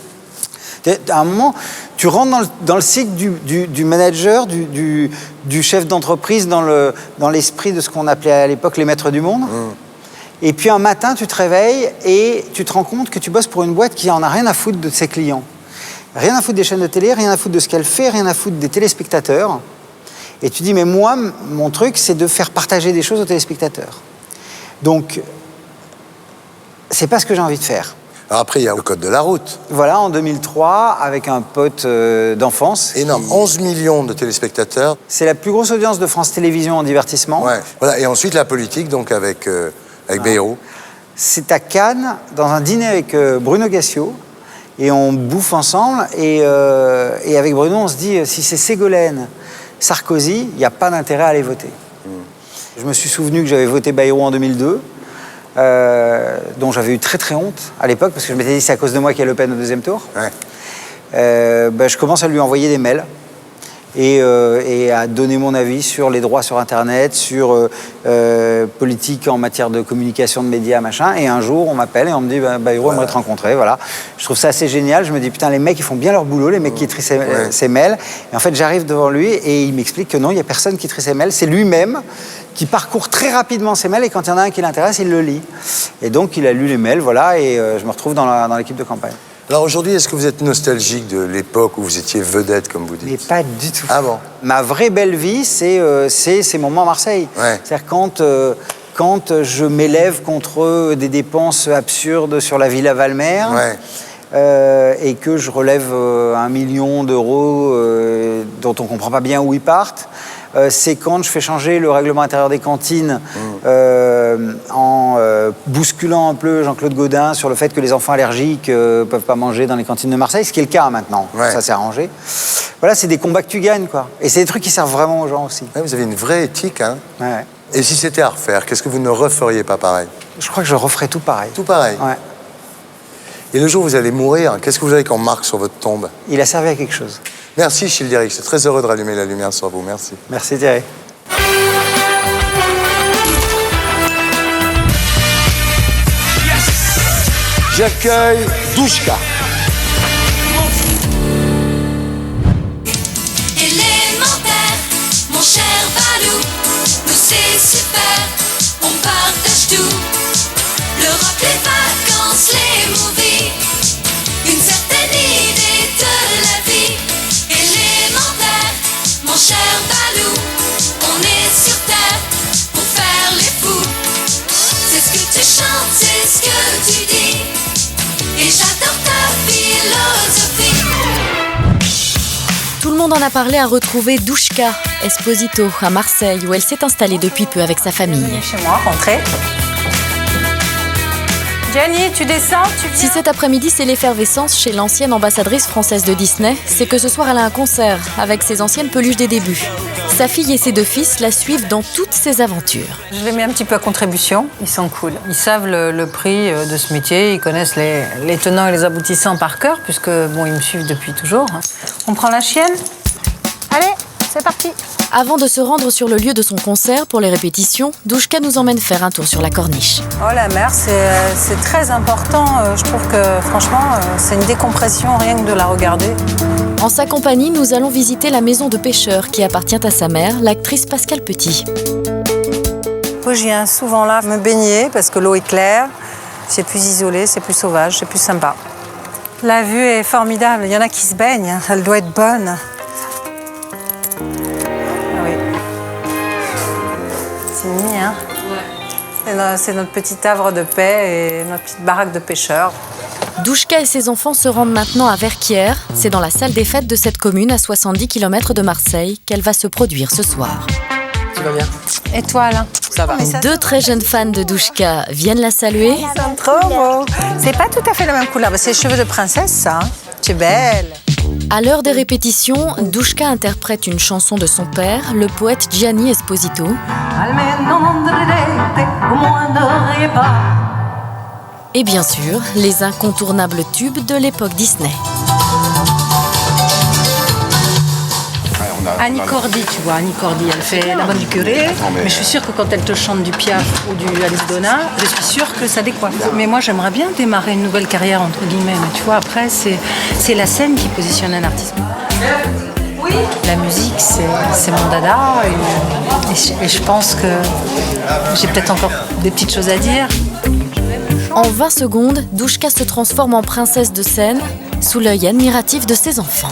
À un moment, tu rentres dans le cycle du manager, du chef d'entreprise, dans l'esprit de ce qu'on appelait à l'époque les maîtres du monde. Et puis un matin, tu te réveilles et tu te rends compte que tu bosses pour une boîte qui en a rien à foutre de ses clients. Rien à foutre des chaînes de télé, rien à foutre de ce qu'elle fait, rien à foutre des téléspectateurs. Et tu dis, mais moi, mon truc, c'est de faire partager des choses aux téléspectateurs. Donc, c'est pas ce que j'ai envie de faire. Alors après, il y a le code de la route. Voilà, en 2003, avec un pote d'enfance. Énorme, 11 millions de téléspectateurs. C'est la plus grosse audience de France Télévisions en divertissement. Voilà. Et ensuite, la politique, donc avec Bayrou. C'est à Cannes, dans un dîner avec Bruno Gassio, et on bouffe ensemble, et avec Bruno, on se dit, si c'est Ségolène, Sarkozy, il n'y a pas d'intérêt à aller voter. Je me suis souvenu que j'avais voté Bayrou en 2002, dont j'avais eu très très honte à l'époque, parce que je m'étais dit c'est à cause de moi qu'il y a Le Pen au 2e tour. Je commence à lui envoyer des mails et à donner mon avis sur les droits sur Internet, sur politique en matière de communication de médias, machin. Et un jour, on m'appelle et on me dit Bayrou aimerait te rencontrer. Voilà. Je trouve ça assez génial. Je me dis putain, les mecs, ils font bien leur boulot, les mecs qui trient ces mails. Et en fait, j'arrive devant lui et il m'explique que non, il n'y a personne qui trie ces mails. C'est lui-même qui parcourt très rapidement ses mails et quand il y en a un qui l'intéresse, il le lit. Et donc, il a lu les mails, voilà, et je me retrouve dans l'équipe de campagne. Alors aujourd'hui, est-ce que vous êtes nostalgique de l'époque où vous étiez vedette, comme vous dites? Mais pas du tout. Ah bon? Ma vraie belle vie, c'est ces moments à Marseille. Ouais. C'est-à-dire quand je m'élève contre des dépenses absurdes sur la Villa Valmer, et que je relève 1 million d'euros dont on ne comprend pas bien où ils partent. C'est quand je fais changer le règlement intérieur des cantines en bousculant un peu Jean-Claude Gaudin sur le fait que les enfants allergiques ne peuvent pas manger dans les cantines de Marseille, ce qui est le cas maintenant. Ça s'est arrangé. Voilà, c'est des combats que tu gagnes, quoi. Et c'est des trucs qui servent vraiment aux gens aussi. Ouais, vous avez une vraie éthique, hein. Ouais. Et si c'était à refaire, qu'est-ce que vous ne referiez pas pareil? Je crois que je referais tout pareil. Tout pareil? Ouais. Et le jour où vous allez mourir, qu'est-ce que vous avez comme marque sur votre tombe? Il a servi à quelque chose. Merci Childéric, c'est très heureux de rallumer la lumière sur vous, merci. Merci Thierry. J'accueille Douchka. Élémentaire, mon cher Balou, nous c'est super, on partage tout. L'Europe, les vacances, les movies, une certaine idée de la vie. Élémentaire, mon cher Balou, on est sur terre pour faire les fous. C'est ce que tu chantes, c'est ce que tu dis, et j'adore ta philosophie. Tout le monde en a parlé à retrouver Douchka Esposito à Marseille, où elle s'est installée depuis peu avec sa famille. Chez moi, rentrez. Gianni, tu descends, tu viens. Si cet après-midi c'est l'effervescence chez l'ancienne ambassadrice française de Disney, c'est que ce soir elle a un concert avec ses anciennes peluches des débuts. Sa fille et ses 2 fils la suivent dans toutes ses aventures. Je les mets un petit peu à contribution, ils sont cool. Ils savent le prix de ce métier, ils connaissent les tenants et les aboutissants par cœur, puisque bon, ils me suivent depuis toujours. On prend la chienne? Allez, c'est parti. Avant de se rendre sur le lieu de son concert pour les répétitions, Douchka nous emmène faire un tour sur la corniche. Oh, la mer, c'est très important. Je trouve que, franchement, c'est une décompression rien que de la regarder. En sa compagnie, nous allons visiter la maison de pêcheurs qui appartient à sa mère, l'actrice Pascale Petit. Moi, je viens souvent là me baigner parce que l'eau est claire, c'est plus isolé, c'est plus sauvage, c'est plus sympa. La vue est formidable. Il y en a qui se baignent, elle doit être bonne. Hein. Ouais. C'est notre petit havre de paix et notre petite baraque de pêcheurs. Douchka et ses enfants se rendent maintenant à Verquières. C'est dans la salle des fêtes de cette commune à 70 km de Marseille qu'elle va se produire ce soir. Tu vas bien? Et toi, Alain? Ça va. 2 très jeunes fans de Douchka viennent la saluer. Ils sont trop beaux. C'est pas tout à fait la même couleur, mais c'est les cheveux de princesse, ça. Tu es belle. À l'heure des répétitions, Douchka interprète une chanson de son père, le poète Gianni Esposito. Et bien sûr, les incontournables tubes de l'époque Disney. Annie Cordy, tu vois, Annie Cordy, elle fait la bonne du curé, mais je suis sûre que quand elle te chante du Piaf ou du Alice Donna, je suis sûre que ça décoiffe. Mais moi, j'aimerais bien démarrer une nouvelle carrière, entre guillemets, mais tu vois, après, c'est la scène qui positionne un artiste. Oui. La musique, c'est mon dada, et je pense que j'ai peut-être encore des petites choses à dire. En 20 secondes, Douchka se transforme en princesse de scène, sous l'œil admiratif de ses enfants.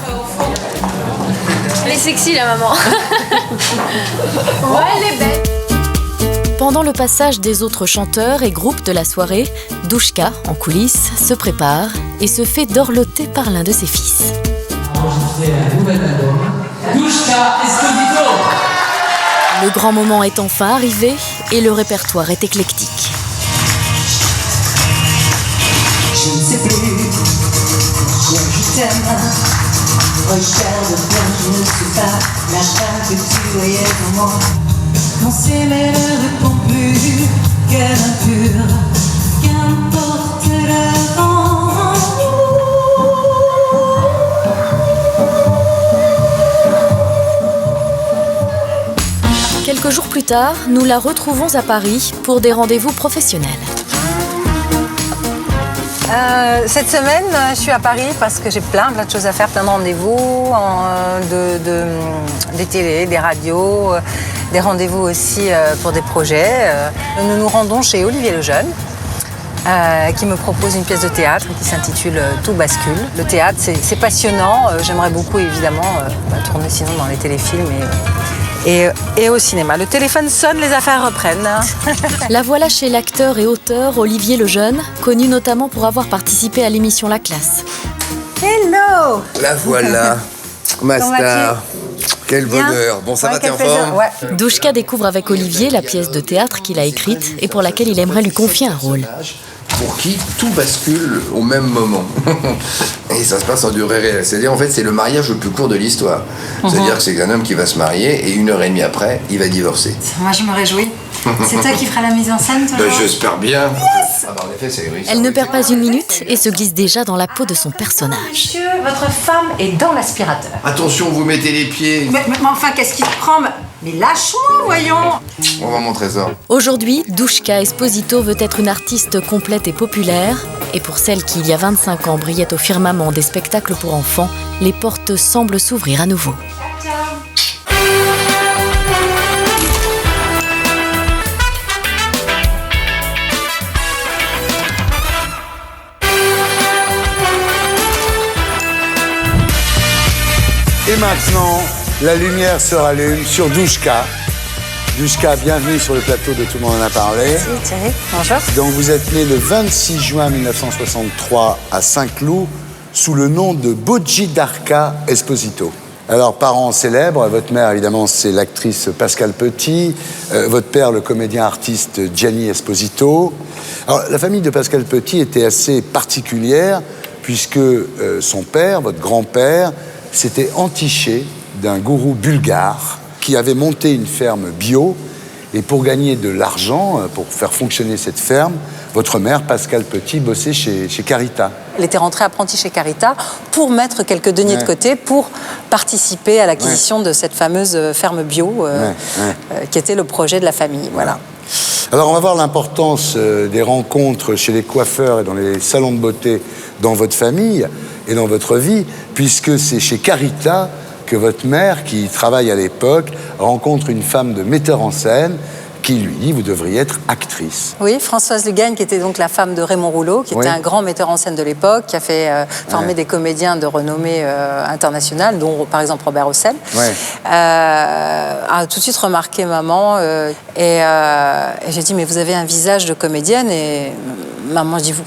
Elle est sexy, la maman. Ouais, elle est belle. Pendant le passage des autres chanteurs et groupes de la soirée, Douchka, en coulisses, se prépare et se fait dorloter par l'un de ses fils. Douchka Esposito. Le grand moment est enfin arrivé et le répertoire est éclectique. Je ne sais plus pourquoi je t'aime. Regarde bien, je ne suis pas la femme que tu voyais pour moi. Mon ciel ne répond plus qu'elle impure, qu'importe le vent. Quelques jours plus tard, nous la retrouvons à Paris pour des rendez-vous professionnels. Cette semaine, je suis à Paris parce que j'ai plein de choses à faire, plein de rendez-vous, des télés, des radios, des rendez-vous aussi pour des projets. Nous nous rendons chez Olivier Lejeune qui me propose une pièce de théâtre qui s'intitule Tout bascule. Le théâtre, c'est passionnant. J'aimerais beaucoup, évidemment, tourner sinon dans les téléfilms et au cinéma. Le téléphone sonne, les affaires reprennent. La voilà chez l'acteur et auteur Olivier Lejeune, connu notamment pour avoir participé à l'émission La Classe. Hello! La voilà, ma Comment star. vas-tu? Quel Bien. bonheur. Bon, ça Ouais, va, t'es quel en plaisir. forme? Ouais. Douchka découvre avec Olivier la pièce de théâtre qu'il a écrite et pour laquelle il aimerait lui confier un rôle. Pour qui tout bascule au même moment. Et ça se passe en durée réelle. C'est-à-dire, en fait, c'est le mariage le plus court de l'histoire. C'est-à-dire que c'est un homme qui va se marier et 1h30 après, il va divorcer. Moi, je me réjouis. C'est toi qui feras la mise en scène, toujours? J'espère bien. Ah bah, en effet, c'est oui. Elle ne perd pas une minute et se glisse déjà dans la peau de son personnage. Monsieur, votre femme est dans l'aspirateur. Attention, vous mettez les pieds. Mais enfin, qu'est-ce qui te prend? Mais lâche-moi, voyons. On va mon trésor. Aujourd'hui, Douchka Esposito veut être une artiste complète et populaire. Et pour celle qui, il y a 25 ans, brillait au firmament des spectacles pour enfants, les portes semblent s'ouvrir à nouveau. Et maintenant, la lumière se rallume sur Douchka. Douchka, bienvenue sur le plateau de Tout le monde en a parlé. Merci Thierry, bonjour. Donc vous êtes né le 26 juin 1963 à Saint-Cloud sous le nom de Bojidarka Esposito. Alors, parents célèbres, votre mère évidemment c'est l'actrice Pascale Petit, votre père le comédien artiste Gianni Esposito. Alors la famille de Pascale Petit était assez particulière puisque son père, votre grand-père, s'était entiché d'un gourou bulgare qui avait monté une ferme bio. Et pour gagner de l'argent, pour faire fonctionner cette ferme, votre mère, Pascale Petit, bossait chez Carita. Elle était rentrée apprentie chez Carita pour mettre quelques deniers de côté pour participer à l'acquisition de cette fameuse ferme bio qui était le projet de la famille. Voilà. Alors on va voir l'importance des rencontres chez les coiffeurs et dans les salons de beauté dans votre famille et dans votre vie, puisque c'est chez Carita que votre mère, qui travaille à l'époque, rencontre une femme de metteur en scène qui lui dit « vous devriez être actrice ». Oui, Françoise Lugagne, qui était donc la femme de Raymond Rouleau, qui était un grand metteur en scène de l'époque, qui a fait former des comédiens de renommée internationale, dont par exemple Robert Hossein, a tout de suite remarqué maman et j'ai dit « mais vous avez un visage de comédienne » et maman, je dis, vous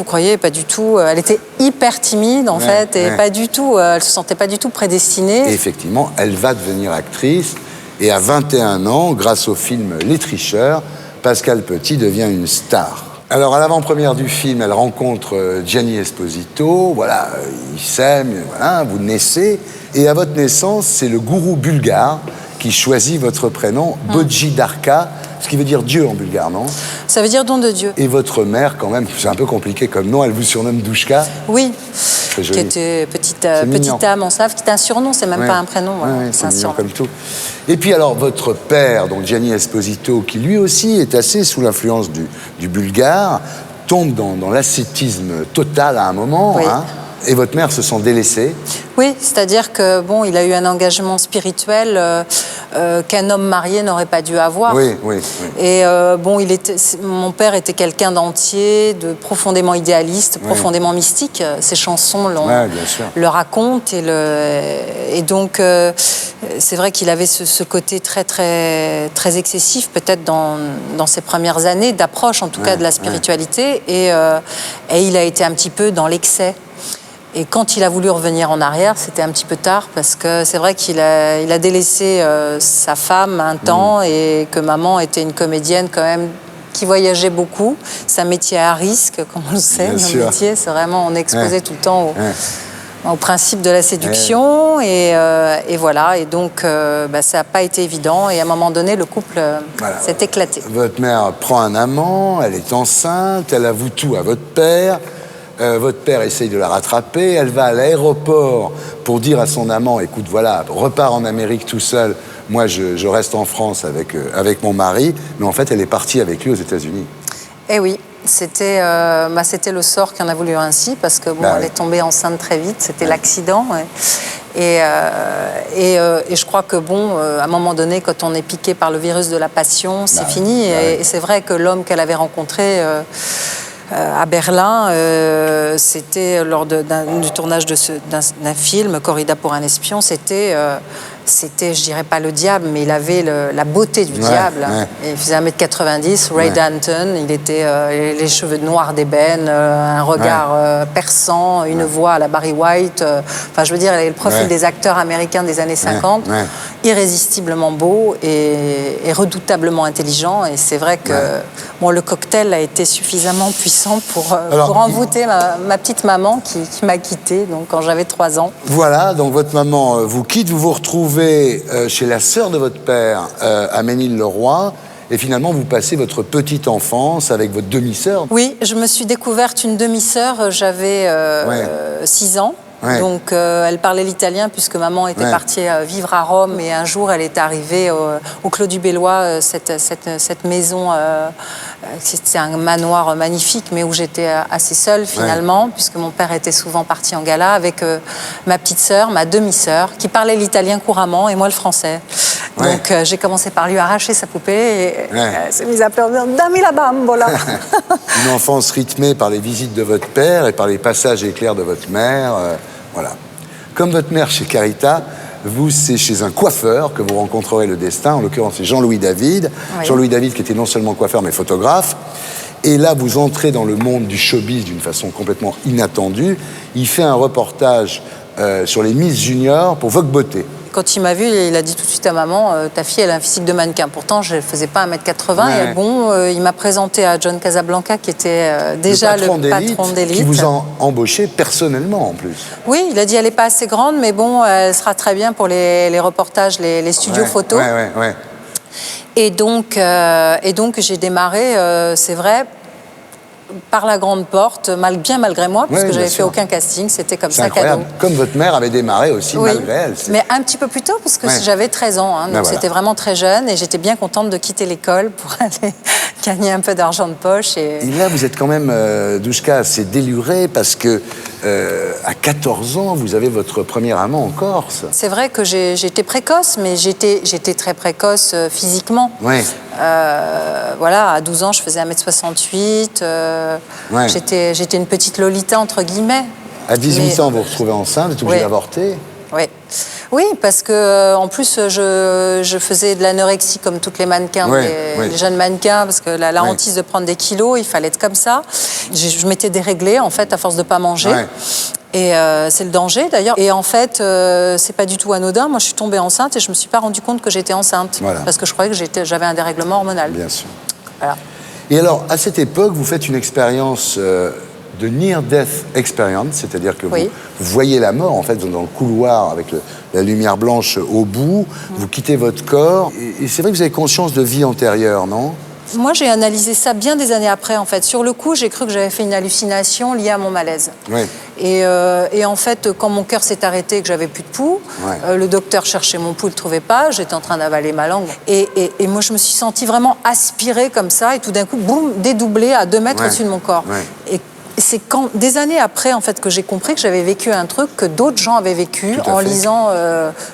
croyez, pas du tout. Elle était hyper timide, en fait, et pas du tout, elle se sentait pas du tout prédestinée. Et effectivement, elle va devenir actrice. Et à 21 ans, grâce au film Les Tricheurs, Pascale Petit devient une star. Alors, à l'avant-première du film, elle rencontre Gianni Esposito. Voilà, ils s'aiment, voilà, vous naissez. Et à votre naissance, c'est le gourou bulgare qui choisit votre prénom, Bojidarka, ce qui veut dire Dieu en bulgare, non? Ça veut dire don de Dieu. Et votre mère, quand même, c'est un peu compliqué comme nom, elle vous surnomme Douchka? Oui, qui était petite âme en slave, qui est un surnom, c'est même pas un prénom, c'est un surnom. Comme tout. Et puis alors, votre père, donc Gianni Esposito, qui lui aussi est assez sous l'influence du bulgare, tombe dans l'ascétisme total à un moment, et votre mère se sent délaissée. Oui, c'est-à-dire que bon, il a eu un engagement spirituel qu'un homme marié n'aurait pas dû avoir. Oui. Et bon, mon père était quelqu'un d'entier, de profondément idéaliste, profondément mystique. Ses chansons le racontent et donc c'est vrai qu'il avait ce côté très très très excessif, peut-être dans ses premières années d'approche, en tout cas de la spiritualité, et il a été un petit peu dans l'excès. Et quand il a voulu revenir en arrière, c'était un petit peu tard, parce que c'est vrai qu'il a délaissé sa femme un temps, et que maman était une comédienne quand même qui voyageait beaucoup. C'est un métier à risque, comme on le sait. Notre métier, c'est vraiment, on est exposé tout le temps au principe de la séduction, et voilà. Et donc, ça n'a pas été évident, et à un moment donné, le couple s'est éclaté. Votre mère prend un amant, elle est enceinte, elle avoue tout à votre père. Votre père essaye de la rattraper, elle va à l'aéroport pour dire à son amant, écoute, voilà, repars en Amérique tout seul, moi je reste en France avec mon mari, mais en fait elle est partie avec lui aux États-Unis. Eh oui, c'était le sort qui en a voulu ainsi, parce que bon, elle est tombée enceinte très vite, c'était l'accident. Et je crois que bon, à un moment donné, quand on est piqué par le virus de la passion, c'est fini. Et c'est vrai que l'homme qu'elle avait rencontré à Berlin. C'était lors du tournage d'un film, Corrida pour un espion. C'était, je dirais pas le diable, mais il avait la beauté du diable. Ouais. Et il faisait 1m90, Ray Danton. Il était les cheveux noirs d'ébène, un regard perçant, une voix à la Barry White. Enfin, je veux dire, il avait le profil des acteurs américains des années 50. Irrésistiblement beau et redoutablement intelligent. Et c'est vrai que bon, le cocktail a été suffisamment puissant pour envoûter ma petite maman qui m'a quittée donc, quand j'avais 3 ans. Voilà, donc votre maman vous quitte, vous vous retrouvez chez la sœur de votre père à Ménil-le-Roi. Et finalement, vous passez votre petite enfance avec votre demi-sœur. Oui, je me suis découverte une demi-sœur, j'avais 6 ans. Ouais. Donc, elle parlait l'italien puisque maman était partie vivre à Rome et un jour, elle est arrivée au Clos du Bellois, cette maison, c'était un manoir magnifique, mais où j'étais assez seule finalement, puisque mon père était souvent parti en gala avec ma petite sœur, ma demi-sœur, qui parlait l'italien couramment et moi le français. Donc, j'ai commencé par lui arracher sa poupée et elle s'est mise à pleurer « Dammi la bambola !» Une enfance rythmée par les visites de votre père et par les passages éclairs de votre mère. Voilà. Comme votre mère chez Carita, vous, c'est chez un coiffeur que vous rencontrerez le destin. En l'occurrence, c'est Jean-Louis David. Oui. Jean-Louis David qui était non seulement coiffeur, mais photographe. Et là, vous entrez dans le monde du showbiz d'une façon complètement inattendue. Il fait un reportage sur les Miss Junior pour Vogue Beauté. Quand il m'a vu, il a dit tout de suite à maman, ta fille, elle a un physique de mannequin. Pourtant, je ne faisais pas 1m80. Et bon, il m'a présenté à John Casablanca, qui était déjà le patron d'élite. Qui vous a embauché personnellement, en plus. Oui, il a dit, elle n'est pas assez grande, mais bon, elle sera très bien pour les reportages, les studios photos. Et donc j'ai démarré, c'est vrai, par la grande porte, bien malgré moi, parce que j'avais fait aucun casting, c'était comme ça, cadeau. Comme votre mère avait démarré aussi malgré elle. Mais un petit peu plus tôt, parce que j'avais 13 ans, hein, donc c'était vraiment très jeune, et j'étais bien contente de quitter l'école pour aller gagner un peu d'argent de poche. Et là, vous êtes quand même, Douchka, assez délurée, parce que à 14 ans, vous avez votre premier amant en Corse. C'est vrai que j'étais précoce, mais j'étais très précoce physiquement. Voilà, à 12 ans, je faisais 1m68. J'étais une petite Lolita, entre guillemets. À 18 ans, vous vous retrouvez enceinte, vous êtes obligée d'avorter. Oui, parce que en plus, je faisais de l'anorexie comme toutes les mannequins, les jeunes mannequins, parce que la hantise de prendre des kilos, il fallait être comme ça. Je m'étais déréglée, en fait, à force de ne pas manger. Et c'est le danger, d'ailleurs. Et en fait, c'est pas du tout anodin. Moi, je suis tombée enceinte et je me suis pas rendu compte que j'étais enceinte. Parce que je croyais que j'avais un dérèglement hormonal. Bien sûr. Voilà. Et alors, à cette époque, vous faites une expérience de near-death experience, c'est-à-dire que vous voyez la mort, en fait, dans le couloir avec la lumière blanche au bout, vous quittez votre corps, et c'est vrai que vous avez conscience de vie antérieure, non ? Moi, j'ai analysé ça bien des années après, en fait. Sur le coup, j'ai cru que j'avais fait une hallucination liée à mon malaise. Et en fait, quand mon cœur s'est arrêté et que j'avais plus de pouls, le docteur cherchait mon pouls, il ne le trouvait pas, j'étais en train d'avaler ma langue. Et moi, je me suis sentie vraiment aspirée comme ça, et tout d'un coup, boum, dédoublée à 2 mètres au-dessus de mon corps. Et c'est des années après, en fait, que j'ai compris que j'avais vécu un truc que d'autres gens avaient vécu en lisant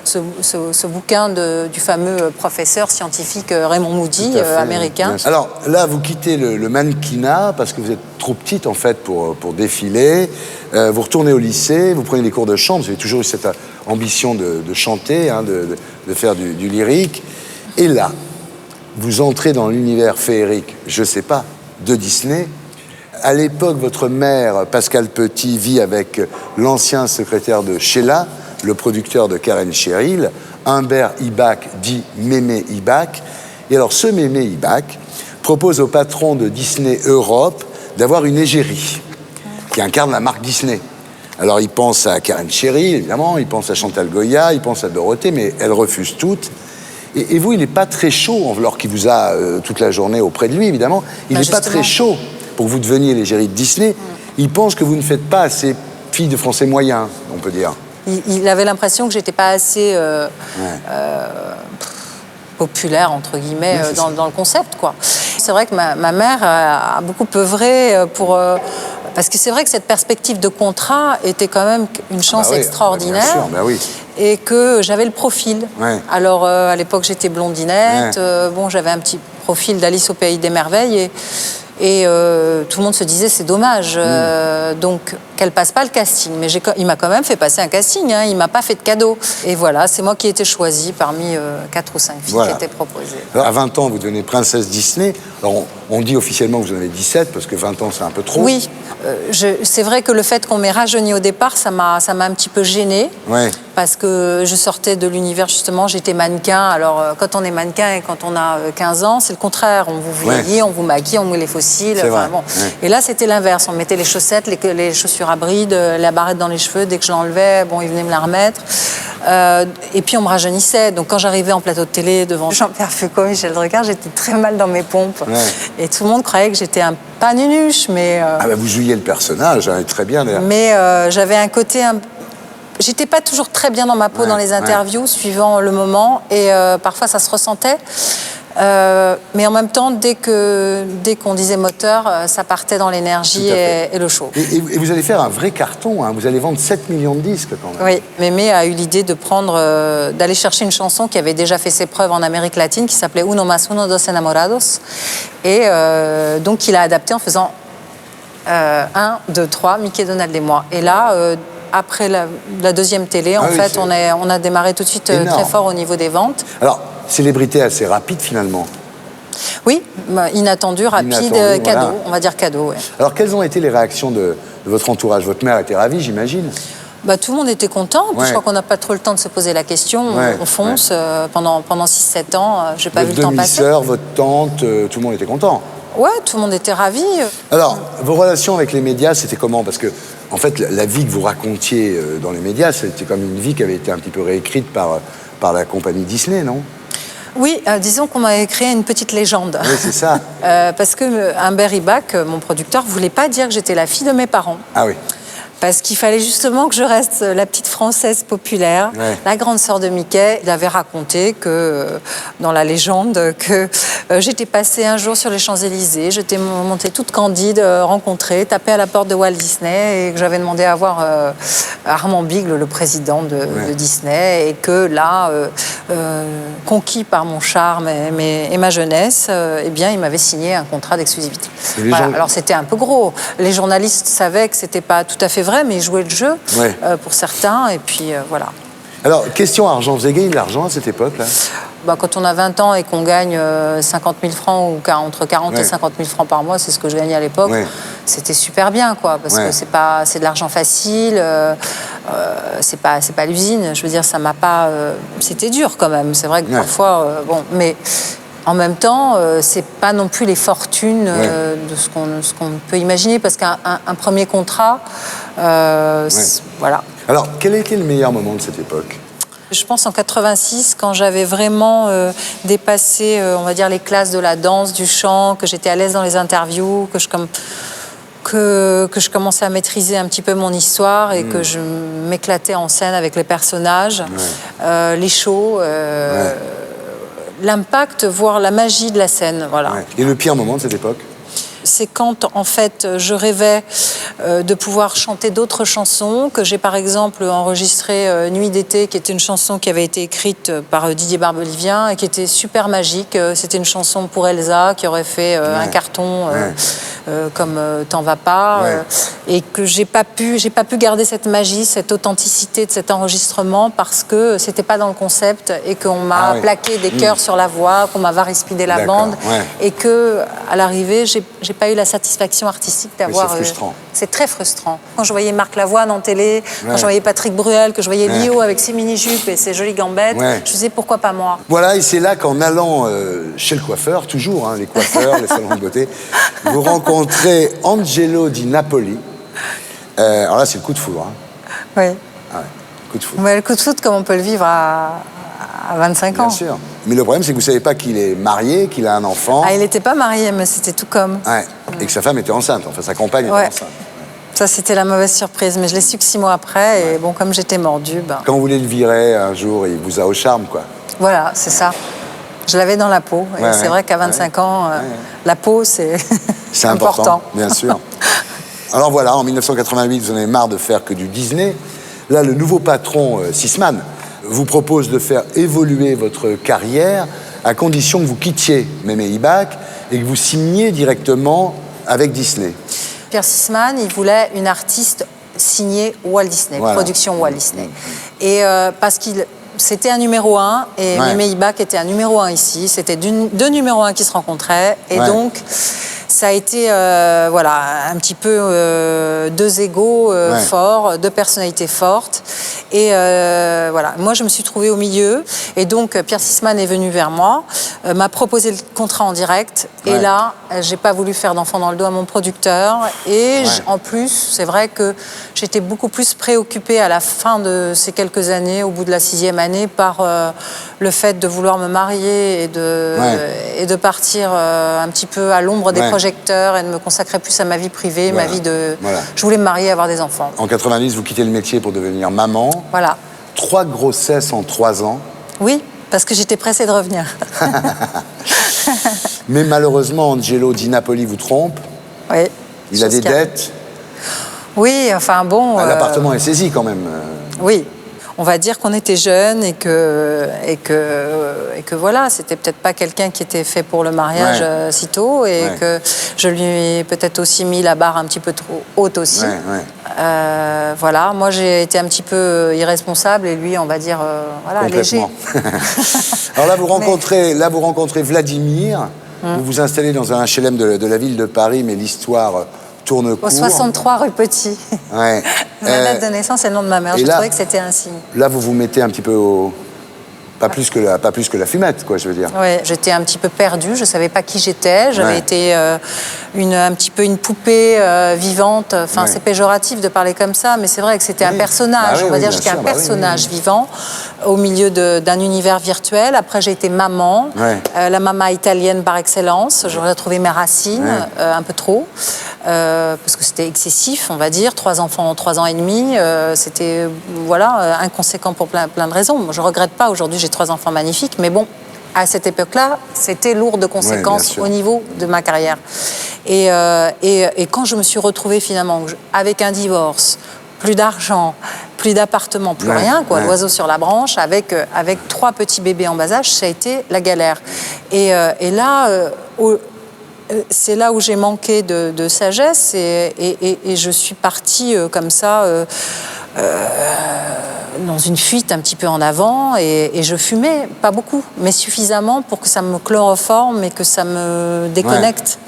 ce bouquin du fameux professeur scientifique Raymond Moody, américain. Alors là, vous quittez le mannequinat parce que vous êtes trop petite, en fait, pour défiler. Vous retournez au lycée, vous prenez des cours de chant. Vous avez toujours eu cette ambition de chanter, hein, de faire du lyrique. Et là, vous entrez dans l'univers féerique, je sais pas, de Disney. À l'époque, votre mère, Pascal Petit, vit avec l'ancien secrétaire de Sheila, le producteur de Karen Cheryl, Humbert Ibach, dit Mémé Ibach. Et alors, ce Mémé Ibach propose au patron de Disney Europe d'avoir une égérie qui incarne la marque Disney. Alors, il pense à Karen Cheryl, évidemment, il pense à Chantal Goya, il pense à Dorothée, mais elle refuse toutes. Et vous, il n'est pas très chaud, alors qu'il vous a toute la journée auprès de lui, évidemment. Il n'est pas très chaud pour que vous deveniez l'égérie de Disney. Il pense que vous ne faites pas assez fille de français moyen, on peut dire. Il avait l'impression que j'étais pas assez populaire, entre guillemets, dans le concept, quoi. C'est vrai que ma mère a beaucoup œuvré pour... parce que c'est vrai que cette perspective de contrat était quand même une chance extraordinaire. Bien sûr, bah oui. Et que j'avais le profil. Alors, à l'époque, j'étais blondinette. Bon, j'avais un petit profil d'Alice au Pays des Merveilles. Et tout le monde se disait, c'est dommage, donc qu'elle passe pas le casting. Mais il m'a quand même fait passer un casting, hein, il m'a pas fait de cadeau. Et voilà, c'est moi qui ai été choisie parmi 4 ou 5 filles qui étaient proposées. Alors, à 20 ans, vous devenez princesse Disney. Alors, on dit officiellement que vous en avez 17, parce que 20 ans, c'est un peu trop. Oui, c'est vrai que le fait qu'on m'ait rajeuni au départ, ça m'a un petit peu gênée. Ouais. Parce que je sortais de l'univers, justement, j'étais mannequin. Alors, quand on est mannequin et quand on a 15 ans, c'est le contraire. On vous vieillit, on vous maquille, on met les fossiles. Enfin, bon. Et là, c'était l'inverse. On mettait les chaussettes, les chaussures à brides, la barrette dans les cheveux. Dès que je l'enlevais, bon, ils venaient me la remettre. Et puis, on me rajeunissait. Donc, quand j'arrivais en plateau de télé devant Jean-Pierre Foucault, Michel Drucker, j'étais très mal dans mes pompes. Ouais. Et tout le monde croyait que j'étais pas nunuche, mais... Ah bah, vous jouiez le personnage, hein, très bien, d'ailleurs. Mais j'avais un côté... J'étais pas toujours très bien dans ma peau dans les interviews, suivant le moment, et parfois ça se ressentait. Mais en même temps, dès qu'on disait moteur, ça partait dans l'énergie et le show. Et vous allez faire un vrai carton, hein. Vous allez vendre 7 millions de disques quand même. Oui, Mémé a eu l'idée d'aller chercher une chanson qui avait déjà fait ses preuves en Amérique latine, qui s'appelait Uno más uno, dos enamorados. Et donc il a adapté en faisant 1, 2, 3, Mickey, Donald et moi. Et là... après la deuxième télé, en fait, on a démarré tout de suite très fort au niveau des ventes. Alors, célébrité assez rapide, finalement. Oui, inattendu, rapide, cadeau, on va dire cadeau, ouais. Alors, quelles ont été les réactions de votre entourage? Votre mère était ravie, j'imagine? Bah, tout le monde était content. Puis je crois qu'on n'a pas trop le temps de se poser la question. On fonce pendant 6-7 ans. J'ai pas vu le temps passer. Votre demi-sœur, votre tante, tout le monde était content. Ouais, tout le monde était ravi. Alors, vos relations avec les médias, c'était comment? Parce que, en fait, la vie que vous racontiez dans les médias, c'était comme une vie qui avait été un petit peu réécrite par la compagnie Disney, non? Oui, disons qu'on m'avait créé une petite légende. Oui, c'est ça. Parce que Humbert Ibach, mon producteur, voulait pas dire que j'étais la fille de mes parents. Ah oui. Parce qu'il fallait justement que je reste la petite Française populaire, la grande sœur de Mickey. Il avait raconté que, dans la légende, que j'étais passée un jour sur les Champs-Élysées, j'étais montée toute candide, rencontrée, tapée à la porte de Walt Disney, et que j'avais demandé à voir Armand Bigle, le président de Disney, et que là, conquis par mon charme et ma jeunesse, eh bien, il m'avait signé un contrat d'exclusivité. Voilà. Alors c'était un peu gros. Les journalistes savaient que c'était pas tout à fait vrai, mais ils jouaient le jeu pour certains, et puis voilà. Alors, question argent, vous avez gagné de l'argent à cette époque-là? Bah, quand on a 20 ans et qu'on gagne 50 000 francs, ou entre 40 et 50 000 francs par mois, c'est ce que je gagnais à l'époque, c'était super bien, quoi, parce que c'est de l'argent facile, c'est pas l'usine, je veux dire, ça m'a pas... c'était dur quand même, c'est vrai que parfois... bon, mais... En même temps, c'est pas non plus les fortunes de ce qu'on peut imaginer, parce qu'un premier contrat, voilà. Alors, quel a été le meilleur moment de cette époque? Je pense en 86, quand j'avais vraiment dépassé, on va dire, les classes de la danse, du chant, que j'étais à l'aise dans les interviews, que je commençais à maîtriser un petit peu mon histoire et que je m'éclatais en scène avec les personnages, les shows... l'impact, voire la magie de la scène, voilà. Et le pire moment de cette époque? C'est quand, en fait, je rêvais de pouvoir chanter d'autres chansons, que j'ai, par exemple, enregistré Nuit d'été, qui était une chanson qui avait été écrite par Didier Barbelivien et qui était super magique. C'était une chanson pour Elsa, qui aurait fait un carton comme T'en vas pas, et que j'ai pas pu garder cette magie, cette authenticité de cet enregistrement, parce que c'était pas dans le concept, et qu'on m'a plaqué des cœurs sur la voix, qu'on m'a varispidé la bande, et que, à l'arrivée, j'ai pas eu la satisfaction artistique d'avoir... C'est frustrant. C'est très frustrant. Quand je voyais Marc Lavoine en télé, quand je voyais Patrick Bruel, que je voyais Lio avec ses mini-jupes et ses jolies gambettes, je me disais pourquoi pas moi. Voilà, et c'est là qu'en allant chez le coiffeur, toujours, hein, les coiffeurs, les salons de beauté, vous rencontrez Angelo Di Napoli. Alors là, c'est le coup de foudre. Hein. Oui. Ah ouais, coup de foudre. Mais le coup de foudre, comme on peut le vivre à 25 ans. Bien sûr. Mais le problème, c'est que vous ne savez pas qu'il est marié, qu'il a un enfant. Ah, il n'était pas marié, mais c'était tout comme. Ouais. Et que sa femme était enceinte, enfin sa compagne était enceinte. Ça, c'était la mauvaise surprise, mais je l'ai su que 6 mois après, et bon, comme j'étais mordue... Quand vous voulez le virer, un jour, il vous a au charme, quoi. Voilà, c'est ça. Je l'avais dans la peau, et c'est vrai qu'à 25 ans, la peau, c'est important. Bien sûr. Alors voilà, en 1988, vous en avez marre de faire que du Disney. Là, le nouveau patron, Sisman, vous propose de faire évoluer votre carrière à condition que vous quittiez Mémé Ibach et que vous signiez directement avec Disney. Pierre Sisman, il voulait une artiste signée Walt Disney, Voilà. production Walt Disney. Et parce qu'il... C'était un numéro 1 et Ouais. Mémé Ibach était un numéro 1 ici. C'était deux numéros 1 qui se rencontraient. Et Ouais. donc, ça a été voilà, un petit peu deux égos Ouais. forts, deux personnalités fortes. Et voilà, moi je me suis trouvée au milieu. Et donc Pierre Sisman est venu vers moi, m'a proposé le contrat en direct. Et Ouais. là, j'ai pas voulu faire d'enfant dans le dos à mon producteur. Et en plus, c'est vrai que j'étais beaucoup plus préoccupée à la fin de ces quelques années, au bout de la 6e année, par le fait de vouloir me marier et de partir un petit peu à l'ombre des Ouais. projecteurs et de me consacrer plus à ma vie privée, Voilà. ma vie de... Voilà. Je voulais me marier et avoir des enfants. En 90, vous quittez le métier pour devenir maman. Voilà. 3 grossesses en 3 ans. Oui, parce que j'étais pressée de revenir. Mais malheureusement, Angelo Di Napoli vous trompe. Oui. Il a des Chose qui arrive. dettes. Oui, enfin bon... L'appartement est saisi quand même. Oui. On va dire qu'on était jeunes et que voilà, c'était peut-être pas quelqu'un qui était fait pour le mariage Ouais. si tôt et Ouais. que je lui ai peut-être aussi mis la barre un petit peu trop haute aussi. Ouais, ouais. Voilà, moi j'ai été un petit peu irresponsable et lui, on va dire, voilà, léger. Complètement. Alors là, vous rencontrez Vladimir. Vous vous installez dans un HLM de la ville de Paris, mais l'histoire tourne court. Au 63 rue Petit. Ouais. Ma date de naissance et le nom de ma mère. et Je là- trouvais que c'était un signe. Là, vous vous mettez un petit peu au... Pas plus que la fumette, quoi, je veux dire. Ouais, j'étais un petit peu perdue, je savais pas qui j'étais. J'avais Ouais. été un petit peu une poupée vivante. Enfin, Ouais. c'est péjoratif de parler comme ça, mais c'est vrai que c'était un personnage. Bah oui, on va oui, dire bien j'étais sûr, un bah oui, personnage vivant au milieu d'un univers virtuel. Après, j'ai été maman, Ouais. la maman italienne par excellence. J'aurais retrouvé mes racines, Ouais. un peu trop, parce que c'était excessif, on va dire. 3 enfants en 3 ans et demi, c'était voilà inconséquent pour plein de raisons. Moi, je regrette pas. Aujourd'hui, j'ai 3 enfants magnifiques, mais bon, à cette époque-là, c'était lourd de Ouais, conséquences bien sûr. au niveau de ma carrière. Et quand je me suis retrouvée finalement avec un divorce, plus d'argent, plus d'appartement, plus Ouais, rien, quoi, ouais. l'oiseau sur la branche, avec 3 petits bébés en bas âge, ça a été la galère. Et là, c'est là où j'ai manqué de sagesse et je suis partie comme ça dans une fuite un petit peu en avant et je fumais, pas beaucoup, mais suffisamment pour que ça me chloroforme et que ça me déconnecte.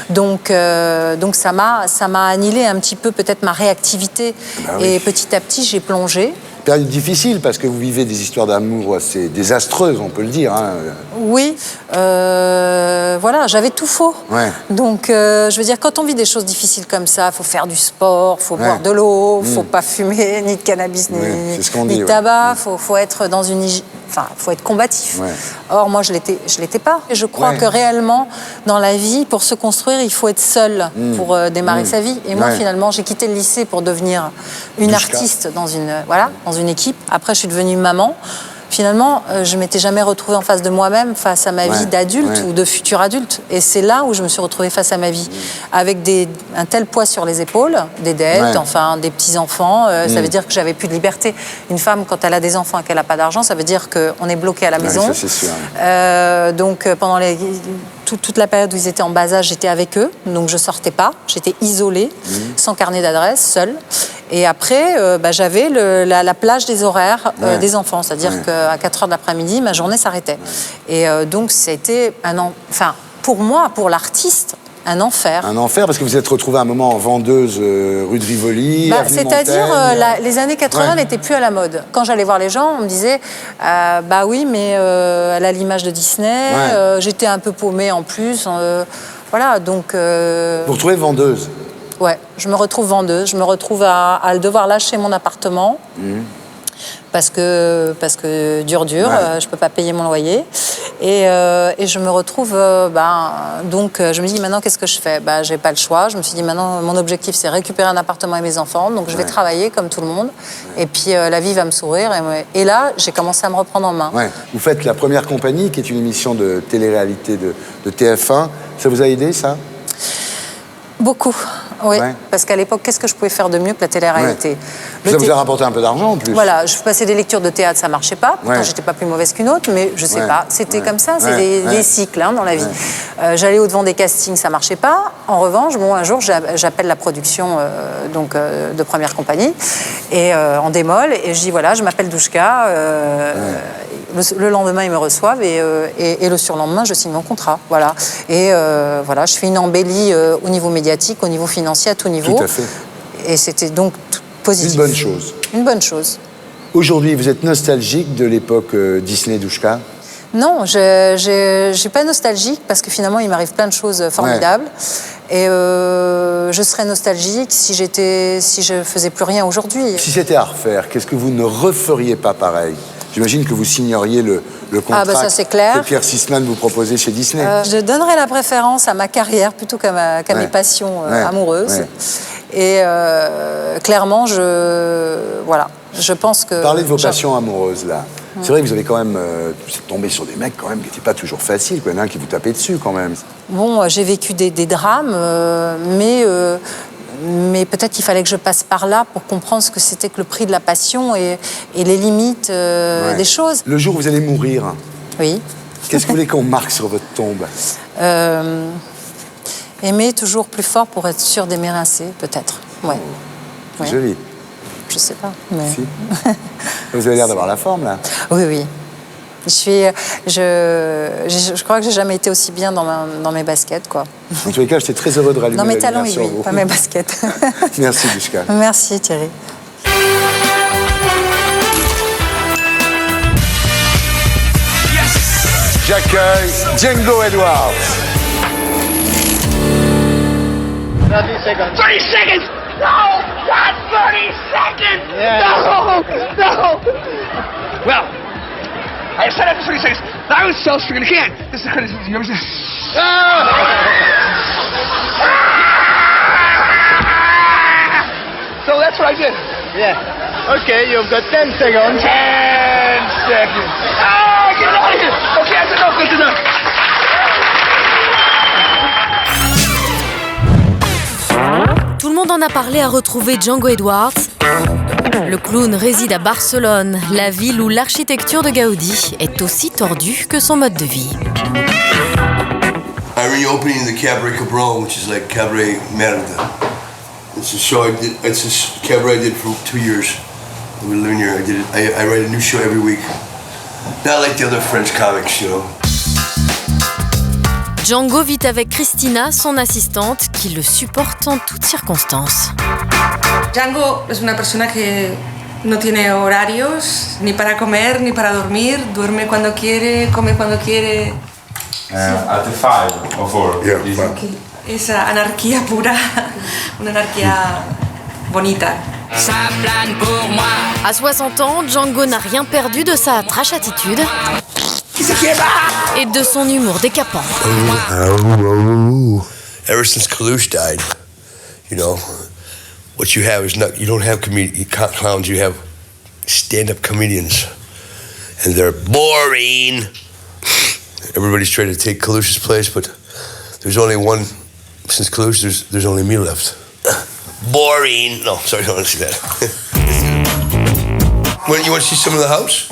Donc ça m'a annihilé un petit peu peut-être ma réactivité Bah oui. et petit à petit j'ai plongé. Période difficile parce que vous vivez des histoires d'amour assez désastreuses, on peut le dire. Hein. Oui, voilà, j'avais tout faux. Ouais. Donc, je veux dire, quand on vit des choses difficiles comme ça, il faut faire du sport, il faut boire de l'eau, il ne faut pas fumer, ni de cannabis, c'est ce qu'on ni dit, de ouais. tabac, faut être dans une hygiène. Enfin, il faut être combatif. Ouais. Or, moi, je l'étais pas. Et je crois Ouais. que réellement, dans la vie, pour se construire, il faut être seul pour démarrer sa vie. Et moi, Ouais. finalement, j'ai quitté le lycée pour devenir une Dushka. artiste dans une équipe. Après, je suis devenue maman. Finalement, je m'étais jamais retrouvée en face de moi-même, face à ma Ouais, vie d'adulte ouais. ou de futur adulte. Et c'est là où je me suis retrouvée face à ma vie, avec un tel poids sur les épaules, des dettes, Ouais. enfin des petits-enfants. Ça veut dire que j'avais plus de liberté. Une femme, quand elle a des enfants et qu'elle n'a pas d'argent, ça veut dire qu'on est bloqué à la Ouais, maison. ça, c'est sûr. Donc pendant toute la période où ils étaient en bas âge, j'étais avec eux, donc je sortais pas, j'étais isolée, sans carnet d'adresse, seule. Et après, j'avais la plage des horaires Ouais. des enfants, c'est-à-dire Ouais. qu'à 4h de l'après-midi, ma journée s'arrêtait. Et donc c'était pour moi, pour l'artiste, un enfer. Un enfer parce que vous êtes retrouvée à un moment en vendeuse rue de Rivoli. avenue C'est-à-dire, Montaigne. les années 80 Ouais. n'étaient plus à la mode. Quand j'allais voir les gens, on me disait bah oui, mais elle a l'image de Disney, Ouais. j'étais un peu paumée en plus. Voilà, donc. Vous retrouvez vendeuse. Ouais, je me retrouve vendeuse, je me retrouve à devoir lâcher mon appartement. Parce que dur, Ouais. je peux pas payer mon loyer. Et je me retrouve, donc je me dis maintenant qu'est-ce que je fais ? J'ai pas le choix. Je me suis dit maintenant mon objectif c'est récupérer un appartement et mes enfants, donc je vais travailler comme tout le monde. Et puis la vie va me sourire. Et là j'ai commencé à me reprendre en main. Ouais. Vous faites La Première Compagnie, qui est une émission de télé-réalité de TF1. Ça vous a aidé, ça ? Beaucoup. Oui, Ouais. parce qu'à l'époque, qu'est-ce que je pouvais faire de mieux que la télé-réalité? Ça vous a rapporté un peu d'argent en plus. Voilà, je passais des lectures de théâtre, ça marchait pas. Pourtant, Ouais. j'étais pas plus mauvaise qu'une autre, mais je sais Ouais. pas. C'était Ouais. comme ça, c'est Ouais. des Ouais. cycles dans la vie. J'allais au-devant des castings, ça marchait pas. En revanche, bon, un jour, j'appelle la production de Première Compagnie et en démol, et je dis voilà, je m'appelle Douchka. Le lendemain, ils me reçoivent et le surlendemain, je signe mon contrat. Voilà. Et voilà, je fais une embellie au niveau médiatique, au niveau financier, à tout niveau. Tout à fait. Et c'était donc positif. Une bonne chose. Une bonne chose. Aujourd'hui, vous êtes nostalgique de l'époque Disney Douchka? Non, je suis pas nostalgique parce que finalement, il m'arrive plein de choses formidables. Et je serais nostalgique si je faisais plus rien aujourd'hui. Si c'était à refaire, qu'est-ce que vous ne referiez pas pareil? J'imagine que vous signeriez le contrat ça, c'est clair. que Pierre Sisman vous proposait chez Disney. Je donnerais la préférence à ma carrière plutôt qu'à mes passions amoureuses. Ouais. Et clairement, je pense que... Parlez de vos passions amoureuses, là. C'est vrai que vous avez quand même... vous êtes tombé sur des mecs, quand même, qui n'étaient pas toujours faciles. Il y en a un qui vous tapait dessus, quand même. Bon, j'ai vécu des drames, mais peut-être qu'il fallait que je passe par là pour comprendre ce que c'était que le prix de la passion et les limites des choses. Le jour où vous allez mourir, oui. Qu'est-ce que vous voulez qu'on marque sur votre tombe? Aimer toujours plus fort pour être sûr d'aimer assez, peut-être. Ouais. C'est joli. Je sais pas, mais... Si. Vous avez l'air d'avoir la forme, là. Oui, oui. Je crois que j'ai jamais été aussi bien dans mes baskets, quoi. En tous les cas, j'étais très heureux de rallumer Dans mes la talons, lumière sur oui, vous. pas mes baskets. Merci, Douchka. Merci, Thierry. J'accueille Django Edwards. 30 seconds. 30 seconds! No! Not 30 seconds! No! No! Well, I set up for 30 seconds. I was so freaking can. This is crazy. You ever see? So that's what I did. Yeah. Okay, you've got 10 seconds. 10 seconds. Ah, get out of here. Okay, that's enough. That's enough. Tout le monde en a parlé à retrouver Django Edwards. Le clown réside à Barcelone, la ville où l'architecture de Gaudi est aussi tordue que son mode de vie. I'm reopening the Cabaret Cabron, which is like Cabaret Merda. It's a show it's a cabaret I did for 2 years. We were living here. I write a new show every week. Not like the other French comics, you know. Django vit avec Cristina, son assistante, qui le supporte en toutes circonstances. Django es una persona que no tiene horarios, ni para comer, ni para dormir. Duerme cuando quiere, come cuando quiere. At 5 or 4. Yeah, Es anarquía pura, una anarquía bonita. À 60 ans, Django n'a rien perdu de sa trash attitude et de son humour décapant. Ever since Kalouche died, you know, what you have is not, you don't have clowns, you have stand-up comedians. And they're boring. Everybody's trying to take Kalouche's place, but there's only one, since Kalouche, there's only me left. Boring. No, sorry, I don't want to see that. When you want to see some of the house?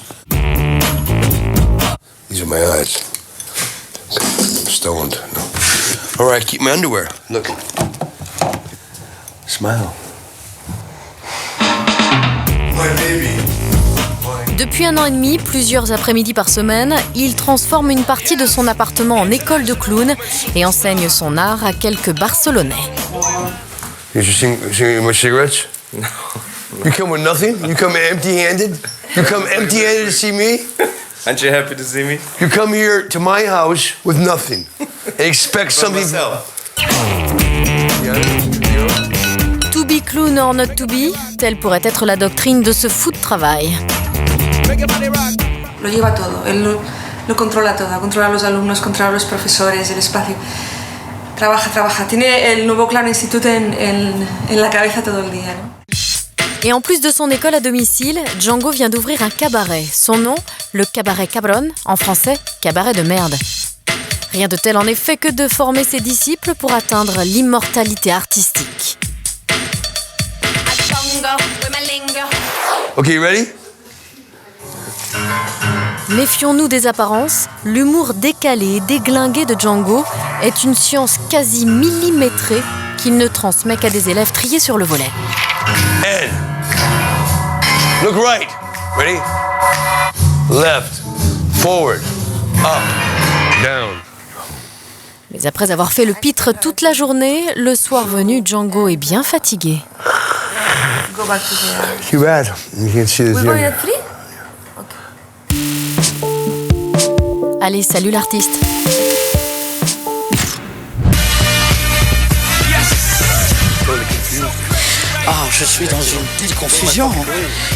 These are my eyes. I'm stoned. No. All right, keep my underwear. Look. Smile. My baby. Depuis 1 an et demi, plusieurs après-midi par semaine, il transforme une partie de son appartement en école de clown et enseigne son art à quelques Barcelonais. You sing my cigarettes? No. You come with nothing? You come empty-handed? You come empty-handed to see me? Aren't you happy to see me? You come here to my house with nothing and expect something. To be clown or not to be, telle pourrait être la doctrine de ce fou de travail. Lo lleva todo, él lo controla todo, controla a los alumnos, controla a los profesores, el espacio. Trabaja. Tiene el nuevo Clown Institute en la cabeza todo el día, ¿no? Et en plus de son école à domicile, Django vient d'ouvrir un cabaret. Son nom, le Cabaret Cabron, en français, cabaret de merde. Rien de tel en effet que de former ses disciples pour atteindre l'immortalité artistique. Okay, you ready? Méfions-nous des apparences, l'humour décalé et déglingué de Django est une science quasi millimétrée qu'il ne transmet qu'à des élèves triés sur le volet. And look right. Ready? Left, forward, up, down. Mais après avoir fait le pitre toute la journée, le soir venu, Django est bien fatigué. Go back to the... Too bad. You can't see this. We're going at 3? Allez, salut l'artiste. Ah, je suis dans une telle confusion.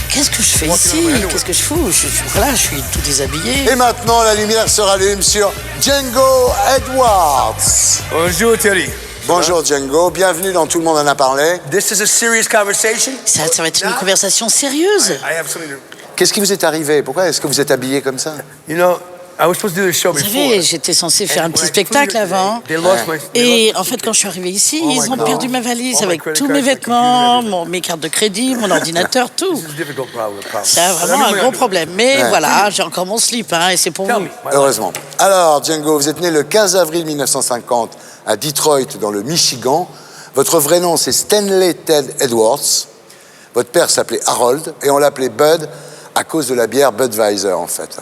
Qu'est-ce que je fais ici? Qu'est-ce que je fous? Voilà, je suis tout déshabillé. Et maintenant, la lumière se rallume sur Django Edwards. Bonjour, Terry. Bonjour, Django. Bienvenue dans Tout le monde en a parlé. This is a serious conversation. Ça va être une conversation sérieuse. I have something to... Qu'est-ce qui vous est arrivé? Pourquoi est-ce que vous êtes habillé comme ça? You know, I was supposed to do this show Vous before. savez, j'étais censé faire un petit spectacle avant. Et en fait, quand je suis arrivée ici, ils ont perdu ma valise avec tous mes vêtements, mes cartes de crédit, mon ordinateur, tout. C'est vraiment un gros problème. Mais voilà, j'ai encore mon slip, hein, et c'est pour vous. Heureusement. Alors, Django, vous êtes né le 15 avril 1950 à Detroit, dans le Michigan. Votre vrai nom, c'est Stanley Ted Edwards. Votre père s'appelait Harold, et on l'appelait Bud à cause de la bière Budweiser, en fait.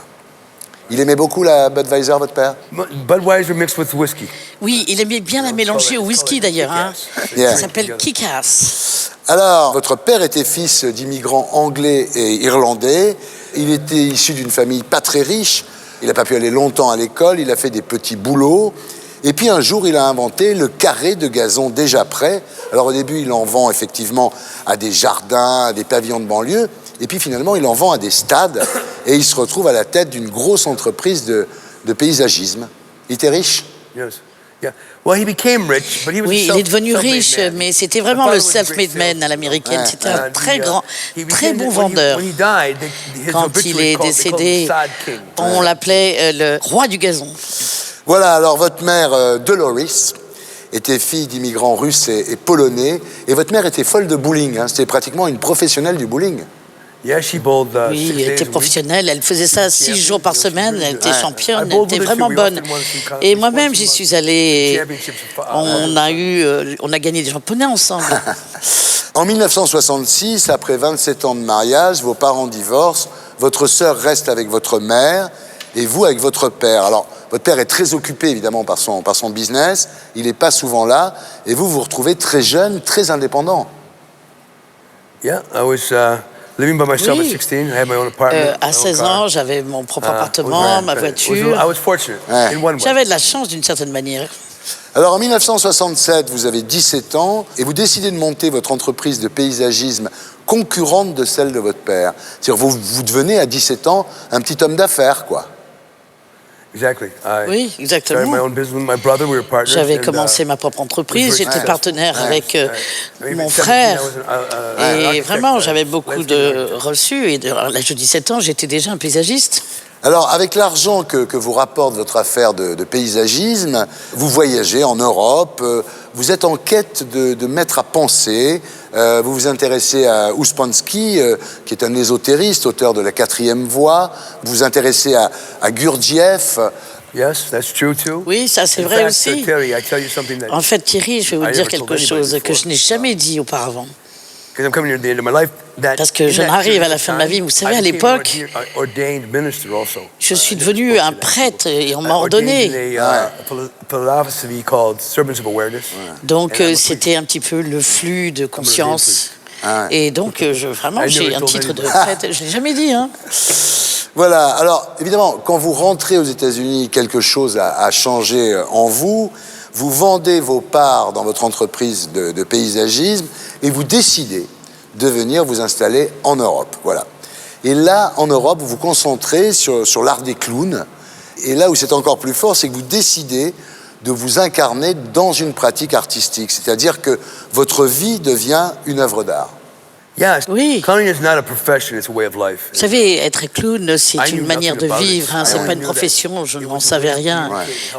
Il aimait beaucoup la Budweiser, votre père? Budweiser mixed with whiskey. Oui, il aimait bien la mélanger au whisky, d'ailleurs. Hein. Yeah. Ça s'appelle Kick-Ass. Alors, votre père était fils d'immigrants anglais et irlandais. Il était issu d'une famille pas très riche. Il n'a pas pu aller longtemps à l'école. Il a fait des petits boulots. Et puis un jour, il a inventé le carré de gazon déjà prêt. Alors au début, il en vend effectivement à des jardins, à des pavillons de banlieue. Et puis finalement, il en vend à des stades. Et il se retrouve à la tête d'une grosse entreprise de paysagisme. Il était riche? Yes. Yeah. Well, he became rich, but he was Oui, il est devenu riche, mais c'était vraiment le self-made man à l'américaine. C'était un très grand, très bon vendeur. Quand il est décédé, on l'appelait le roi du gazon. Voilà, alors votre mère, Dolores, était fille d'immigrants russes et polonais. Et votre mère était folle de bowling. Hein. C'était pratiquement une professionnelle du bowling. Oui, elle était professionnelle, elle faisait ça 6 jours par semaine, elle était championne, elle était vraiment bonne. Et moi-même, j'y suis allée, et on a gagné des championnats ensemble. En 1966, après 27 ans de mariage, vos parents divorcent, votre sœur reste avec votre mère et vous avec votre père. Alors, votre père est très occupé, évidemment, par son business, il n'est pas souvent là, et vous vous retrouvez très jeune, très indépendant. Yeah, I was... living by myself at 16, I had my own apartment. À 16 ans, j'avais mon propre appartement, ma voiture. I was fortunate in one way. J'avais de la chance d'une certaine manière. Alors en 1967, vous avez 17 ans et vous décidez de monter votre entreprise de paysagisme concurrente de celle de votre père. C'est-à-dire vous devenez à 17 ans un petit homme d'affaires, quoi. Oui, exactement. J'avais commencé ma propre entreprise, j'étais partenaire avec mon frère. Et vraiment, j'avais beaucoup de reçus. Et à l'âge de 17 ans, j'étais déjà un paysagiste. Alors, avec l'argent que vous rapporte votre affaire de paysagisme, vous voyagez en Europe, vous êtes en quête de maîtres à penser, vous vous intéressez à Ouspensky, qui est un ésotériste, auteur de La Quatrième Voie, vous vous intéressez à Gurdjieff. Yes, that's true too. Oui, ça c'est vrai aussi. Terry, I tell you something that En fait, Thierry, je vais vous dire quelque chose que je n'ai jamais dit auparavant. Parce que je n'arrive à la fin de ma vie. Vous savez, à l'époque, je suis devenu un prêtre et on m'a ordonné. Donc, c'était un petit peu le flux de conscience. Et donc, vraiment, j'ai un titre de prêtre. Je ne l'ai jamais dit, hein. Voilà. Alors, évidemment, quand vous rentrez aux États-Unis, quelque chose a changé en vous. Vous vendez vos parts dans votre entreprise de paysagisme et vous décidez de venir vous installer en Europe. Voilà. Et là, en Europe, vous vous concentrez sur l'art des clowns. Et là où c'est encore plus fort, c'est que vous décidez de vous incarner dans une pratique artistique. C'est-à-dire que votre vie devient une œuvre d'art. Oui. Clowning is not a profession, it's a way of life. Vous savez, être clown, c'est I knew une manière de nothing about it. vivre, hein, I c'est only pas une knew that profession, je n'en savais rien.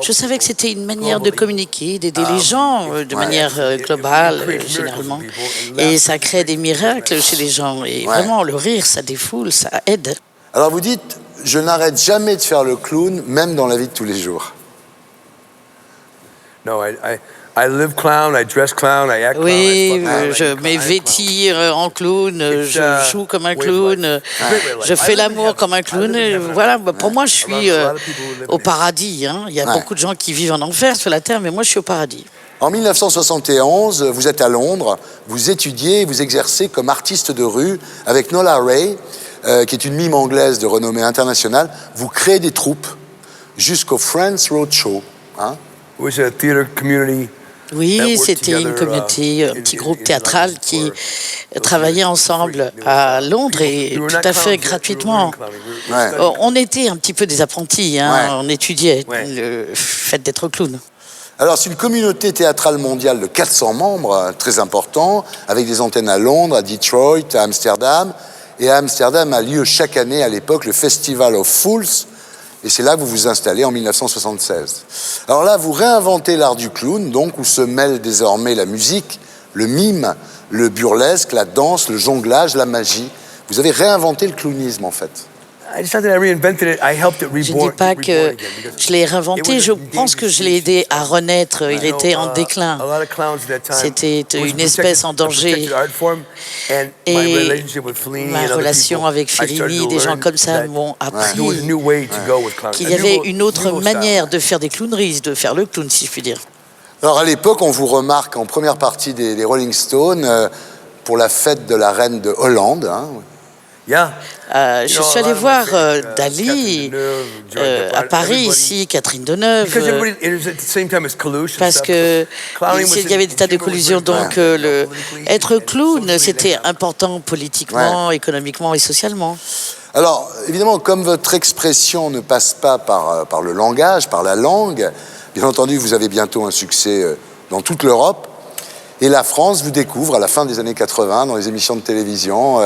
Je savais que c'était une manière de communiquer, d'aider les gens de manière globale, généralement. Et ça crée des miracles chez les gens. Et vraiment, le rire, ça défoule, ça aide. Alors vous dites, je n'arrête jamais de faire le clown, même dans la vie de tous les jours. No, I live clown, I dress clown, I act clown. Oui, je me vêtis en clown, je joue comme un clown, je fais l'amour comme un clown. Voilà, pour moi, je suis au paradis. Hein. Il y a beaucoup de gens qui vivent en enfer sur la terre, mais moi, je suis au paradis. En 1971, vous êtes à Londres, vous étudiez, vous exercez comme artiste de rue avec Nola Ray, qui est une mime anglaise de renommée internationale. Vous créez des troupes jusqu'au Friends Roadshow. Hein? It was a theater community. Oui, c'était une communauté, un petit groupe théâtral qui travaillait ensemble à Londres et tout à fait gratuitement. On était un petit peu des apprentis, hein, on étudiait le fait d'être clown. Alors, c'est une communauté théâtrale mondiale de 400 membres, très important, avec des antennes à Londres, à Detroit, à Amsterdam. Et à Amsterdam a lieu chaque année, à l'époque, le Festival of Fools. Et c'est là que vous vous installez en 1976. Alors là, vous réinventez l'art du clown, donc, où se mêlent désormais la musique, le mime, le burlesque, la danse, le jonglage, la magie. Vous avez réinventé le clownisme, en fait. I decided I reinvented it. I helped it Je ne dis pas que again, je l'ai réinventé, je pense que je l'ai aidé à renaître. Il était en déclin. C'était une espèce en danger. Et ma relation avec Fellini, des gens comme ça m'ont appris qu'il y avait une autre manière de faire des clowneries, de faire le clown, si je puis dire. Alors à l'époque, on vous remarque en première partie des Rolling Stones pour la fête de la reine de Hollande. Hein. Je suis allé voir Dali à Paris, ici, Catherine Deneuve, parce que il y avait des tas de collusions. Donc, être clown, c'était important politiquement, économiquement et socialement. Alors, évidemment, comme votre expression ne passe pas par le langage, par la langue, bien entendu, vous avez bientôt un succès dans toute l'Europe. Et la France vous découvre à la fin des années 80 dans les émissions de télévision.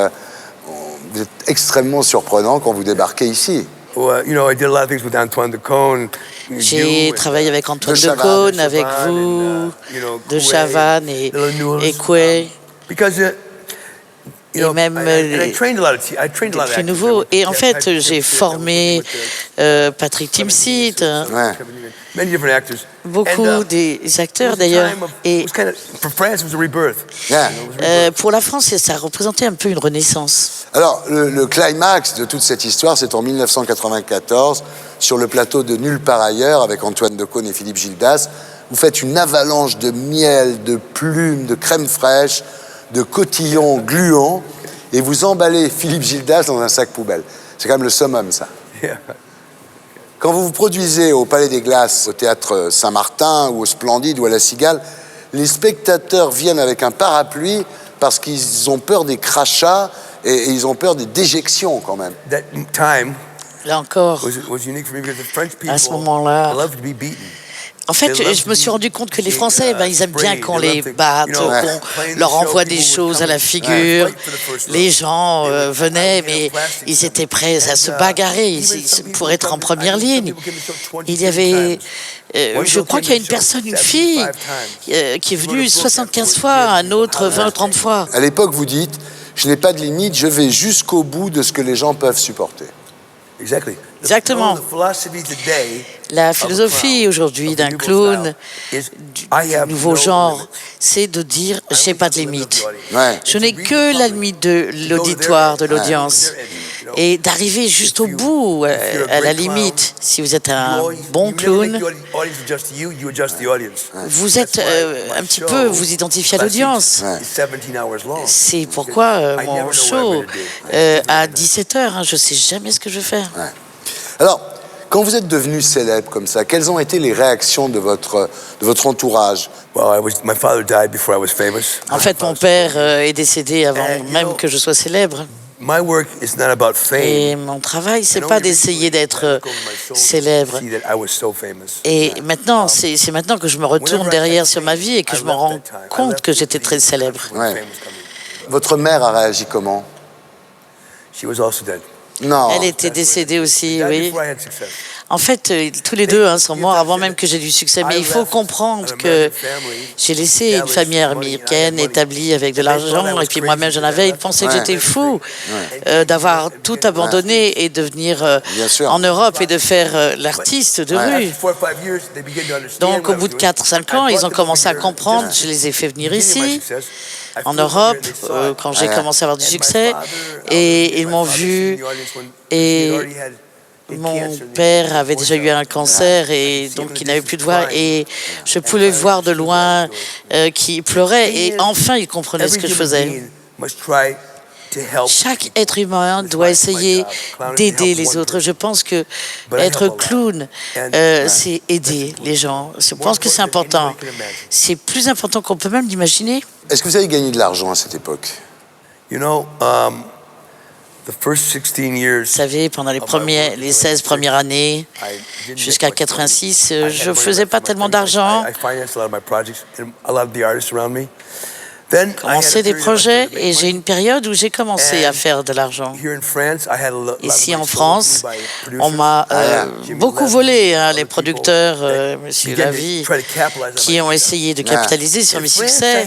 Vous êtes extrêmement surprenant quand vous débarquez ici. J'ai travaillé avec Antoine Decaune, avec vous, De Chavannes et Coué. Et même les plus nouveaux. Et en fait, j'ai formé Patrick Timsit, beaucoup des acteurs d'ailleurs. Et pour la France, ça représentait un peu une renaissance. Alors, le climax de toute cette histoire, c'est en 1994, sur le plateau de Nulle part ailleurs, avec Antoine Decaune et Philippe Gildas. Vous faites une avalanche de miel, de plumes, de crème fraîche, de cotillons gluants, et vous emballez Philippe Gildas dans un sac poubelle. C'est quand même le summum, ça. Quand vous vous produisez au Palais des Glaces, au Théâtre Saint-Martin, ou au Splendide, ou à la Cigale, les spectateurs viennent avec un parapluie parce qu'ils ont peur des crachats et ils ont peur des déjections, quand même. Là encore, à ce moment-là, en fait, je me suis rendu compte que les Français, ils aiment bien qu'on les batte, qu'on leur envoie des choses à la figure. Les gens venaient, mais ils étaient prêts à se bagarrer pour être en première ligne. Il y avait, je crois qu'il y a une personne, une fille, qui est venue 75 fois, un autre 20 ou 30 fois. À l'époque, vous dites, je n'ai pas de limite, je vais jusqu'au bout de ce que les gens peuvent supporter. Exactement. La philosophie aujourd'hui d'un clown, du nouveau genre, c'est de dire « j'ai pas de limite ». Je n'ai que la limite de l'auditoire, de l'audience. Et d'arriver juste au bout, à la limite. Si vous êtes un bon clown, vous êtes un petit peu, vous identifiez à l'audience. C'est pourquoi mon show, à 17h, je ne sais jamais ce que je vais faire. Alors, quand vous êtes devenu célèbre comme ça, quelles ont été les réactions de votre entourage? En fait, mon père est décédé avant même que je sois célèbre. Et mon travail, c'est pas d'essayer d'être célèbre. Et maintenant, c'est maintenant que je me retourne derrière sur ma vie et que je me rends compte que j'étais très célèbre. Votre mère a réagi comment? She was also dead. Non. Elle était décédée aussi, Died oui. before I had success. En fait, tous les deux sont morts avant même que j'ai du succès. Mais il faut comprendre que j'ai laissé une famille américaine établie avec de l'argent. Et puis moi-même, j'en avais. Ils pensaient que j'étais fou d'avoir tout abandonné et de venir en Europe et de faire l'artiste de rue. Donc, au bout de 4-5 ans, ils ont commencé à comprendre. Je les ai fait venir ici, en Europe, quand j'ai commencé à avoir du succès. Et ils m'ont vu. Et mon père avait déjà eu un cancer et donc il n'avait plus de voix. Et je pouvais voir de loin qu'il pleurait. Et enfin, il comprenait ce que je faisais. Chaque être humain doit essayer d'aider les autres. Je pense que être clown, c'est aider les gens. Je pense que c'est important. C'est plus important qu'on peut même l'imaginer. Est-ce que vous avez gagné de l'argent à cette époque? Vous savez, pendant les 16 premières années, jusqu'à 86, je ne faisais pas tellement d'argent. Commencer des projets et j'ai une période où j'ai commencé à faire de l'argent. Ici en France, on m'a beaucoup volé, les producteurs, Monsieur Lavie, qui ont essayé de capitaliser sur mes succès.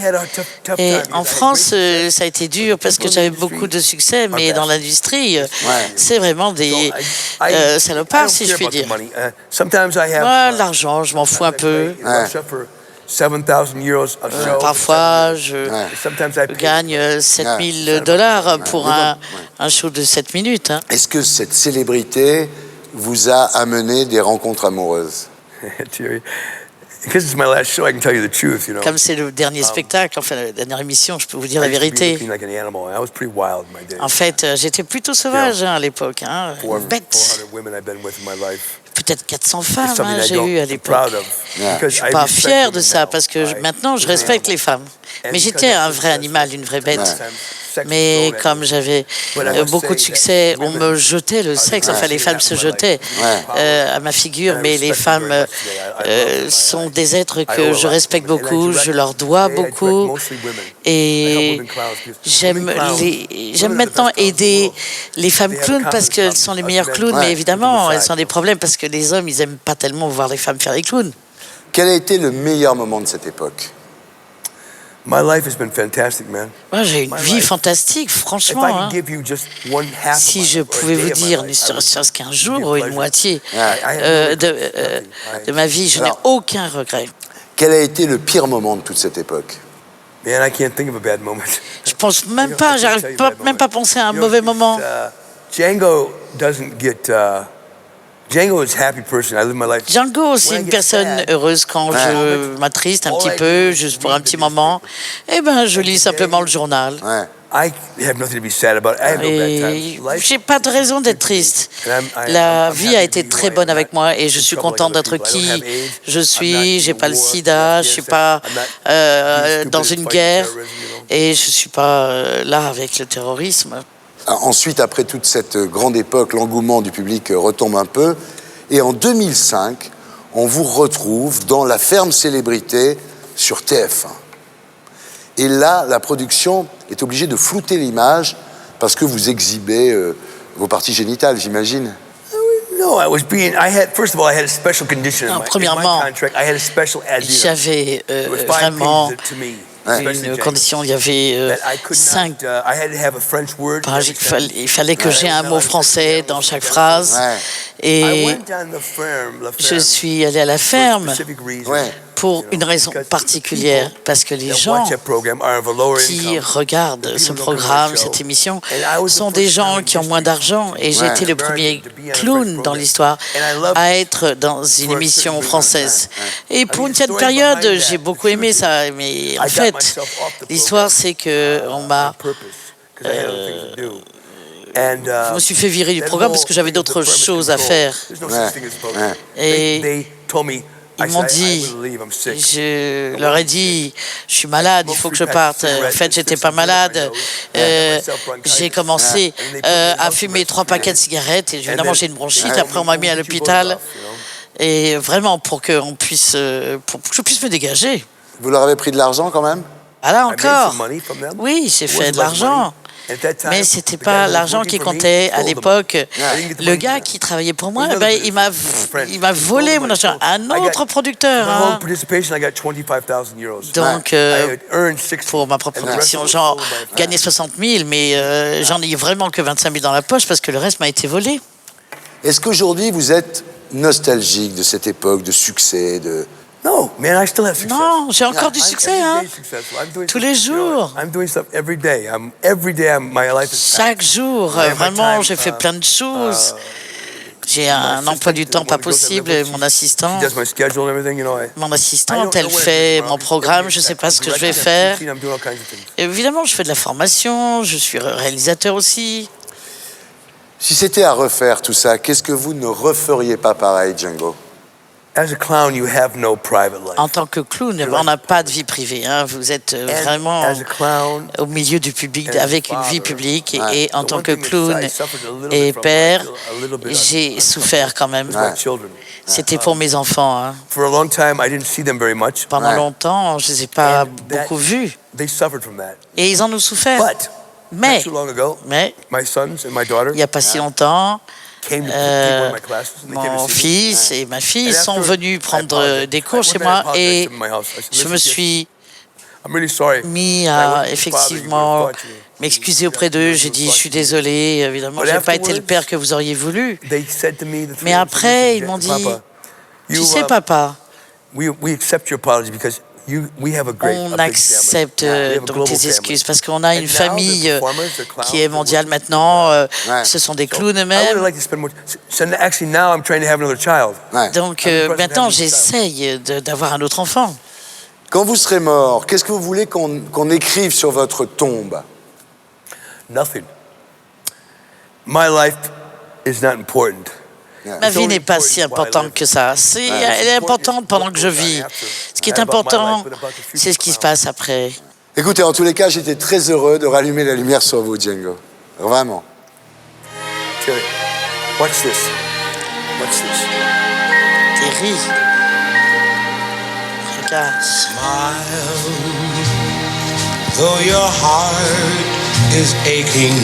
Et en France, ça a été dur parce que j'avais beaucoup de succès, mais dans l'industrie, c'est vraiment des salopards, si je puis dire. Moi, l'argent, je m'en fous un peu. Parfois, je gagne 7 000 $ pour un show de 7 minutes. Est-ce que cette célébrité vous a amené des rencontres amoureuses? Comme c'est le dernier spectacle, enfin la dernière émission, je peux vous dire la vérité. En fait, j'étais plutôt sauvage à l'époque, bête. Peut-être 400 femmes j'ai eu à l'époque. Je ne suis pas fier de ça parce que maintenant je respecte les femmes. Mais j'étais un vrai animal, une vraie bête. Mais comme j'avais beaucoup de succès, on me jetait le sexe, enfin les femmes se jetaient à ma figure, mais les femmes sont des êtres que je respecte beaucoup, je leur dois beaucoup et j'aime maintenant aider les femmes clowns parce qu'elles sont les meilleures clowns, mais évidemment elles ont des problèmes parce que les hommes ils n'aiment pas tellement voir les femmes faire les clowns. Quel a été le meilleur moment de cette époque? Moi, j'ai une vie fantastique, franchement. Si je pouvais vous dire, ne serait-ce qu'un jour ou une moitié de ma vie, je n'ai aucun regret. Quel a été le pire moment de toute cette époque? Je pense même pas, j'arrive même pas à penser à un mauvais moment. Django, c'est une personne heureuse quand je m'attriste un petit peu, juste pour un petit moment. Eh ben, je lis simplement le journal. J'ai pas de raison d'être triste. La vie a été très bonne avec moi et je suis contente d'être qui je suis. J'ai pas le sida, je suis pas dans une guerre et je suis pas là avec le terrorisme. Ensuite, après toute cette grande époque, l'engouement du public retombe un peu. Et en 2005, on vous retrouve dans La Ferme Célébrité sur TF1. Et là, la production est obligée de flouter l'image parce que vous exhibez vos parties génitales, j'imagine. Premièrement, j'avais vraiment une condition, il y avait 5 pages, il fallait que j'ai un mot français dans chaque phrase. Et je suis allé à la ferme pour une raison particulière, parce que les gens qui regardent ce programme, cette émission, sont des gens qui ont moins d'argent. Et j'ai été le premier clown dans l'histoire à être dans une émission française. Et pour une certaine période, j'ai beaucoup aimé ça. Mais en fait, l'histoire, c'est qu'on m'a... je me suis fait virer du programme parce que j'avais d'autres choses à faire. Et ils m'ont dit, je leur ai dit, je suis malade, il faut que je parte. En fait, j'étais pas malade. J'ai commencé à fumer 3 paquets de cigarettes et évidemment j'ai une bronchite. Après, on m'a mis à l'hôpital. Et vraiment pour que je puisse me dégager. Vous leur avez pris de l'argent quand même? Ah là encore. Oui, j'ai fait de l'argent. Mais c'était pas l'argent qui comptait à l'époque. Le gars qui travaillait pour moi, il m'a volé mon argent. Un autre producteur. Hein. Donc, pour ma propre production, j'en gagnais 60 000, mais j'en ai vraiment que 25 000 dans la poche parce que le reste m'a été volé. Est-ce qu'aujourd'hui, vous êtes nostalgique de cette époque de succès, de... No, man, I still have success. Non, j'ai encore du succès, hein. Tous les jours. Chaque jour, vraiment, j'ai fait plein de choses. J'ai un emploi du temps pas possible. Mon assistante, elle fait mon programme. Je sais pas ce que je vais faire. Et évidemment, je fais de la formation. Je suis réalisateur aussi. Si c'était à refaire tout ça, qu'est-ce que vous ne referiez pas pareil, Django? En tant que clown, on n'a pas de vie privée. Hein. Vous êtes vraiment au milieu du public, avec une vie publique. Et en tant que clown et père, j'ai souffert quand même. C'était pour mes enfants. Hein. Pendant longtemps, je ne les ai pas beaucoup vus. Et ils en ont souffert. Mais il n'y a pas si longtemps, mon fils et ma fille sont venus prendre des cours chez moi et je me suis mis à effectivement m'excuser auprès d'eux. J'ai dit, je suis désolé, évidemment, je n'ai pas été le père que vous auriez voulu. Mais après, ils m'ont dit, tu sais, papa, on accepte donc tes excuses parce qu'on a une famille qui est mondiale maintenant. Ce sont des clowns eux-mêmes. Donc maintenant, j'essaye d'avoir un autre enfant. Quand vous serez mort, qu'est-ce que vous voulez qu'on écrive sur votre tombe? Nothing. My life is not important. Ma vie n'est pas si importante que ça. Elle est importante pendant que je vis. Ce qui est important, c'est ce qui se passe après. Écoutez, en tous les cas, j'étais très heureux de rallumer la lumière sur vous, Django. Vraiment. Watch this. Watch this. Terry. Regarde. Smile, though your heart is aching.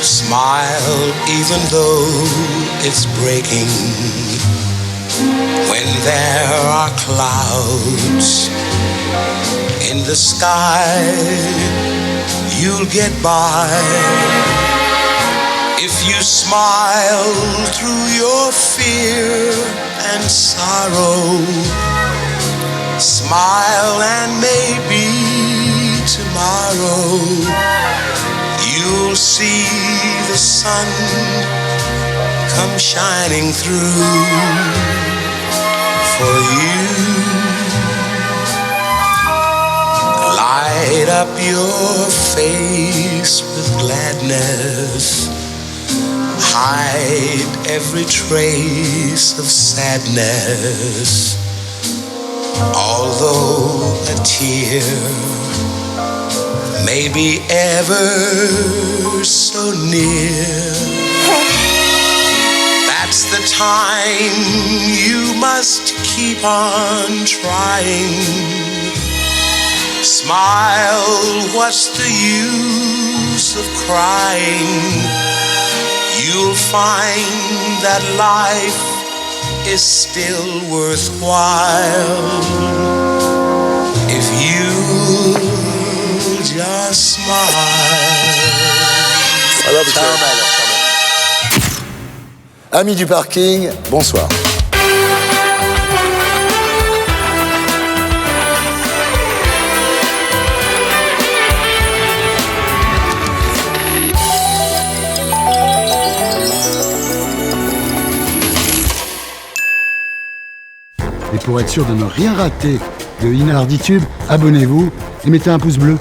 Smile even though it's breaking. When there are clouds in the sky, you'll get by. If you smile through your fear and sorrow, smile and maybe tomorrow you'll see the sun come shining through for you. Light up your face with gladness. Hide every trace of sadness. Although a tear may be ever so near, that's the time you must keep on trying. Smile, what's the use of crying? You'll find that life is still worthwhile if you just smile. I love it. Amis du parking, bonsoir. Et pour être sûr de ne rien rater de Inarditube, abonnez-vous et mettez un pouce bleu.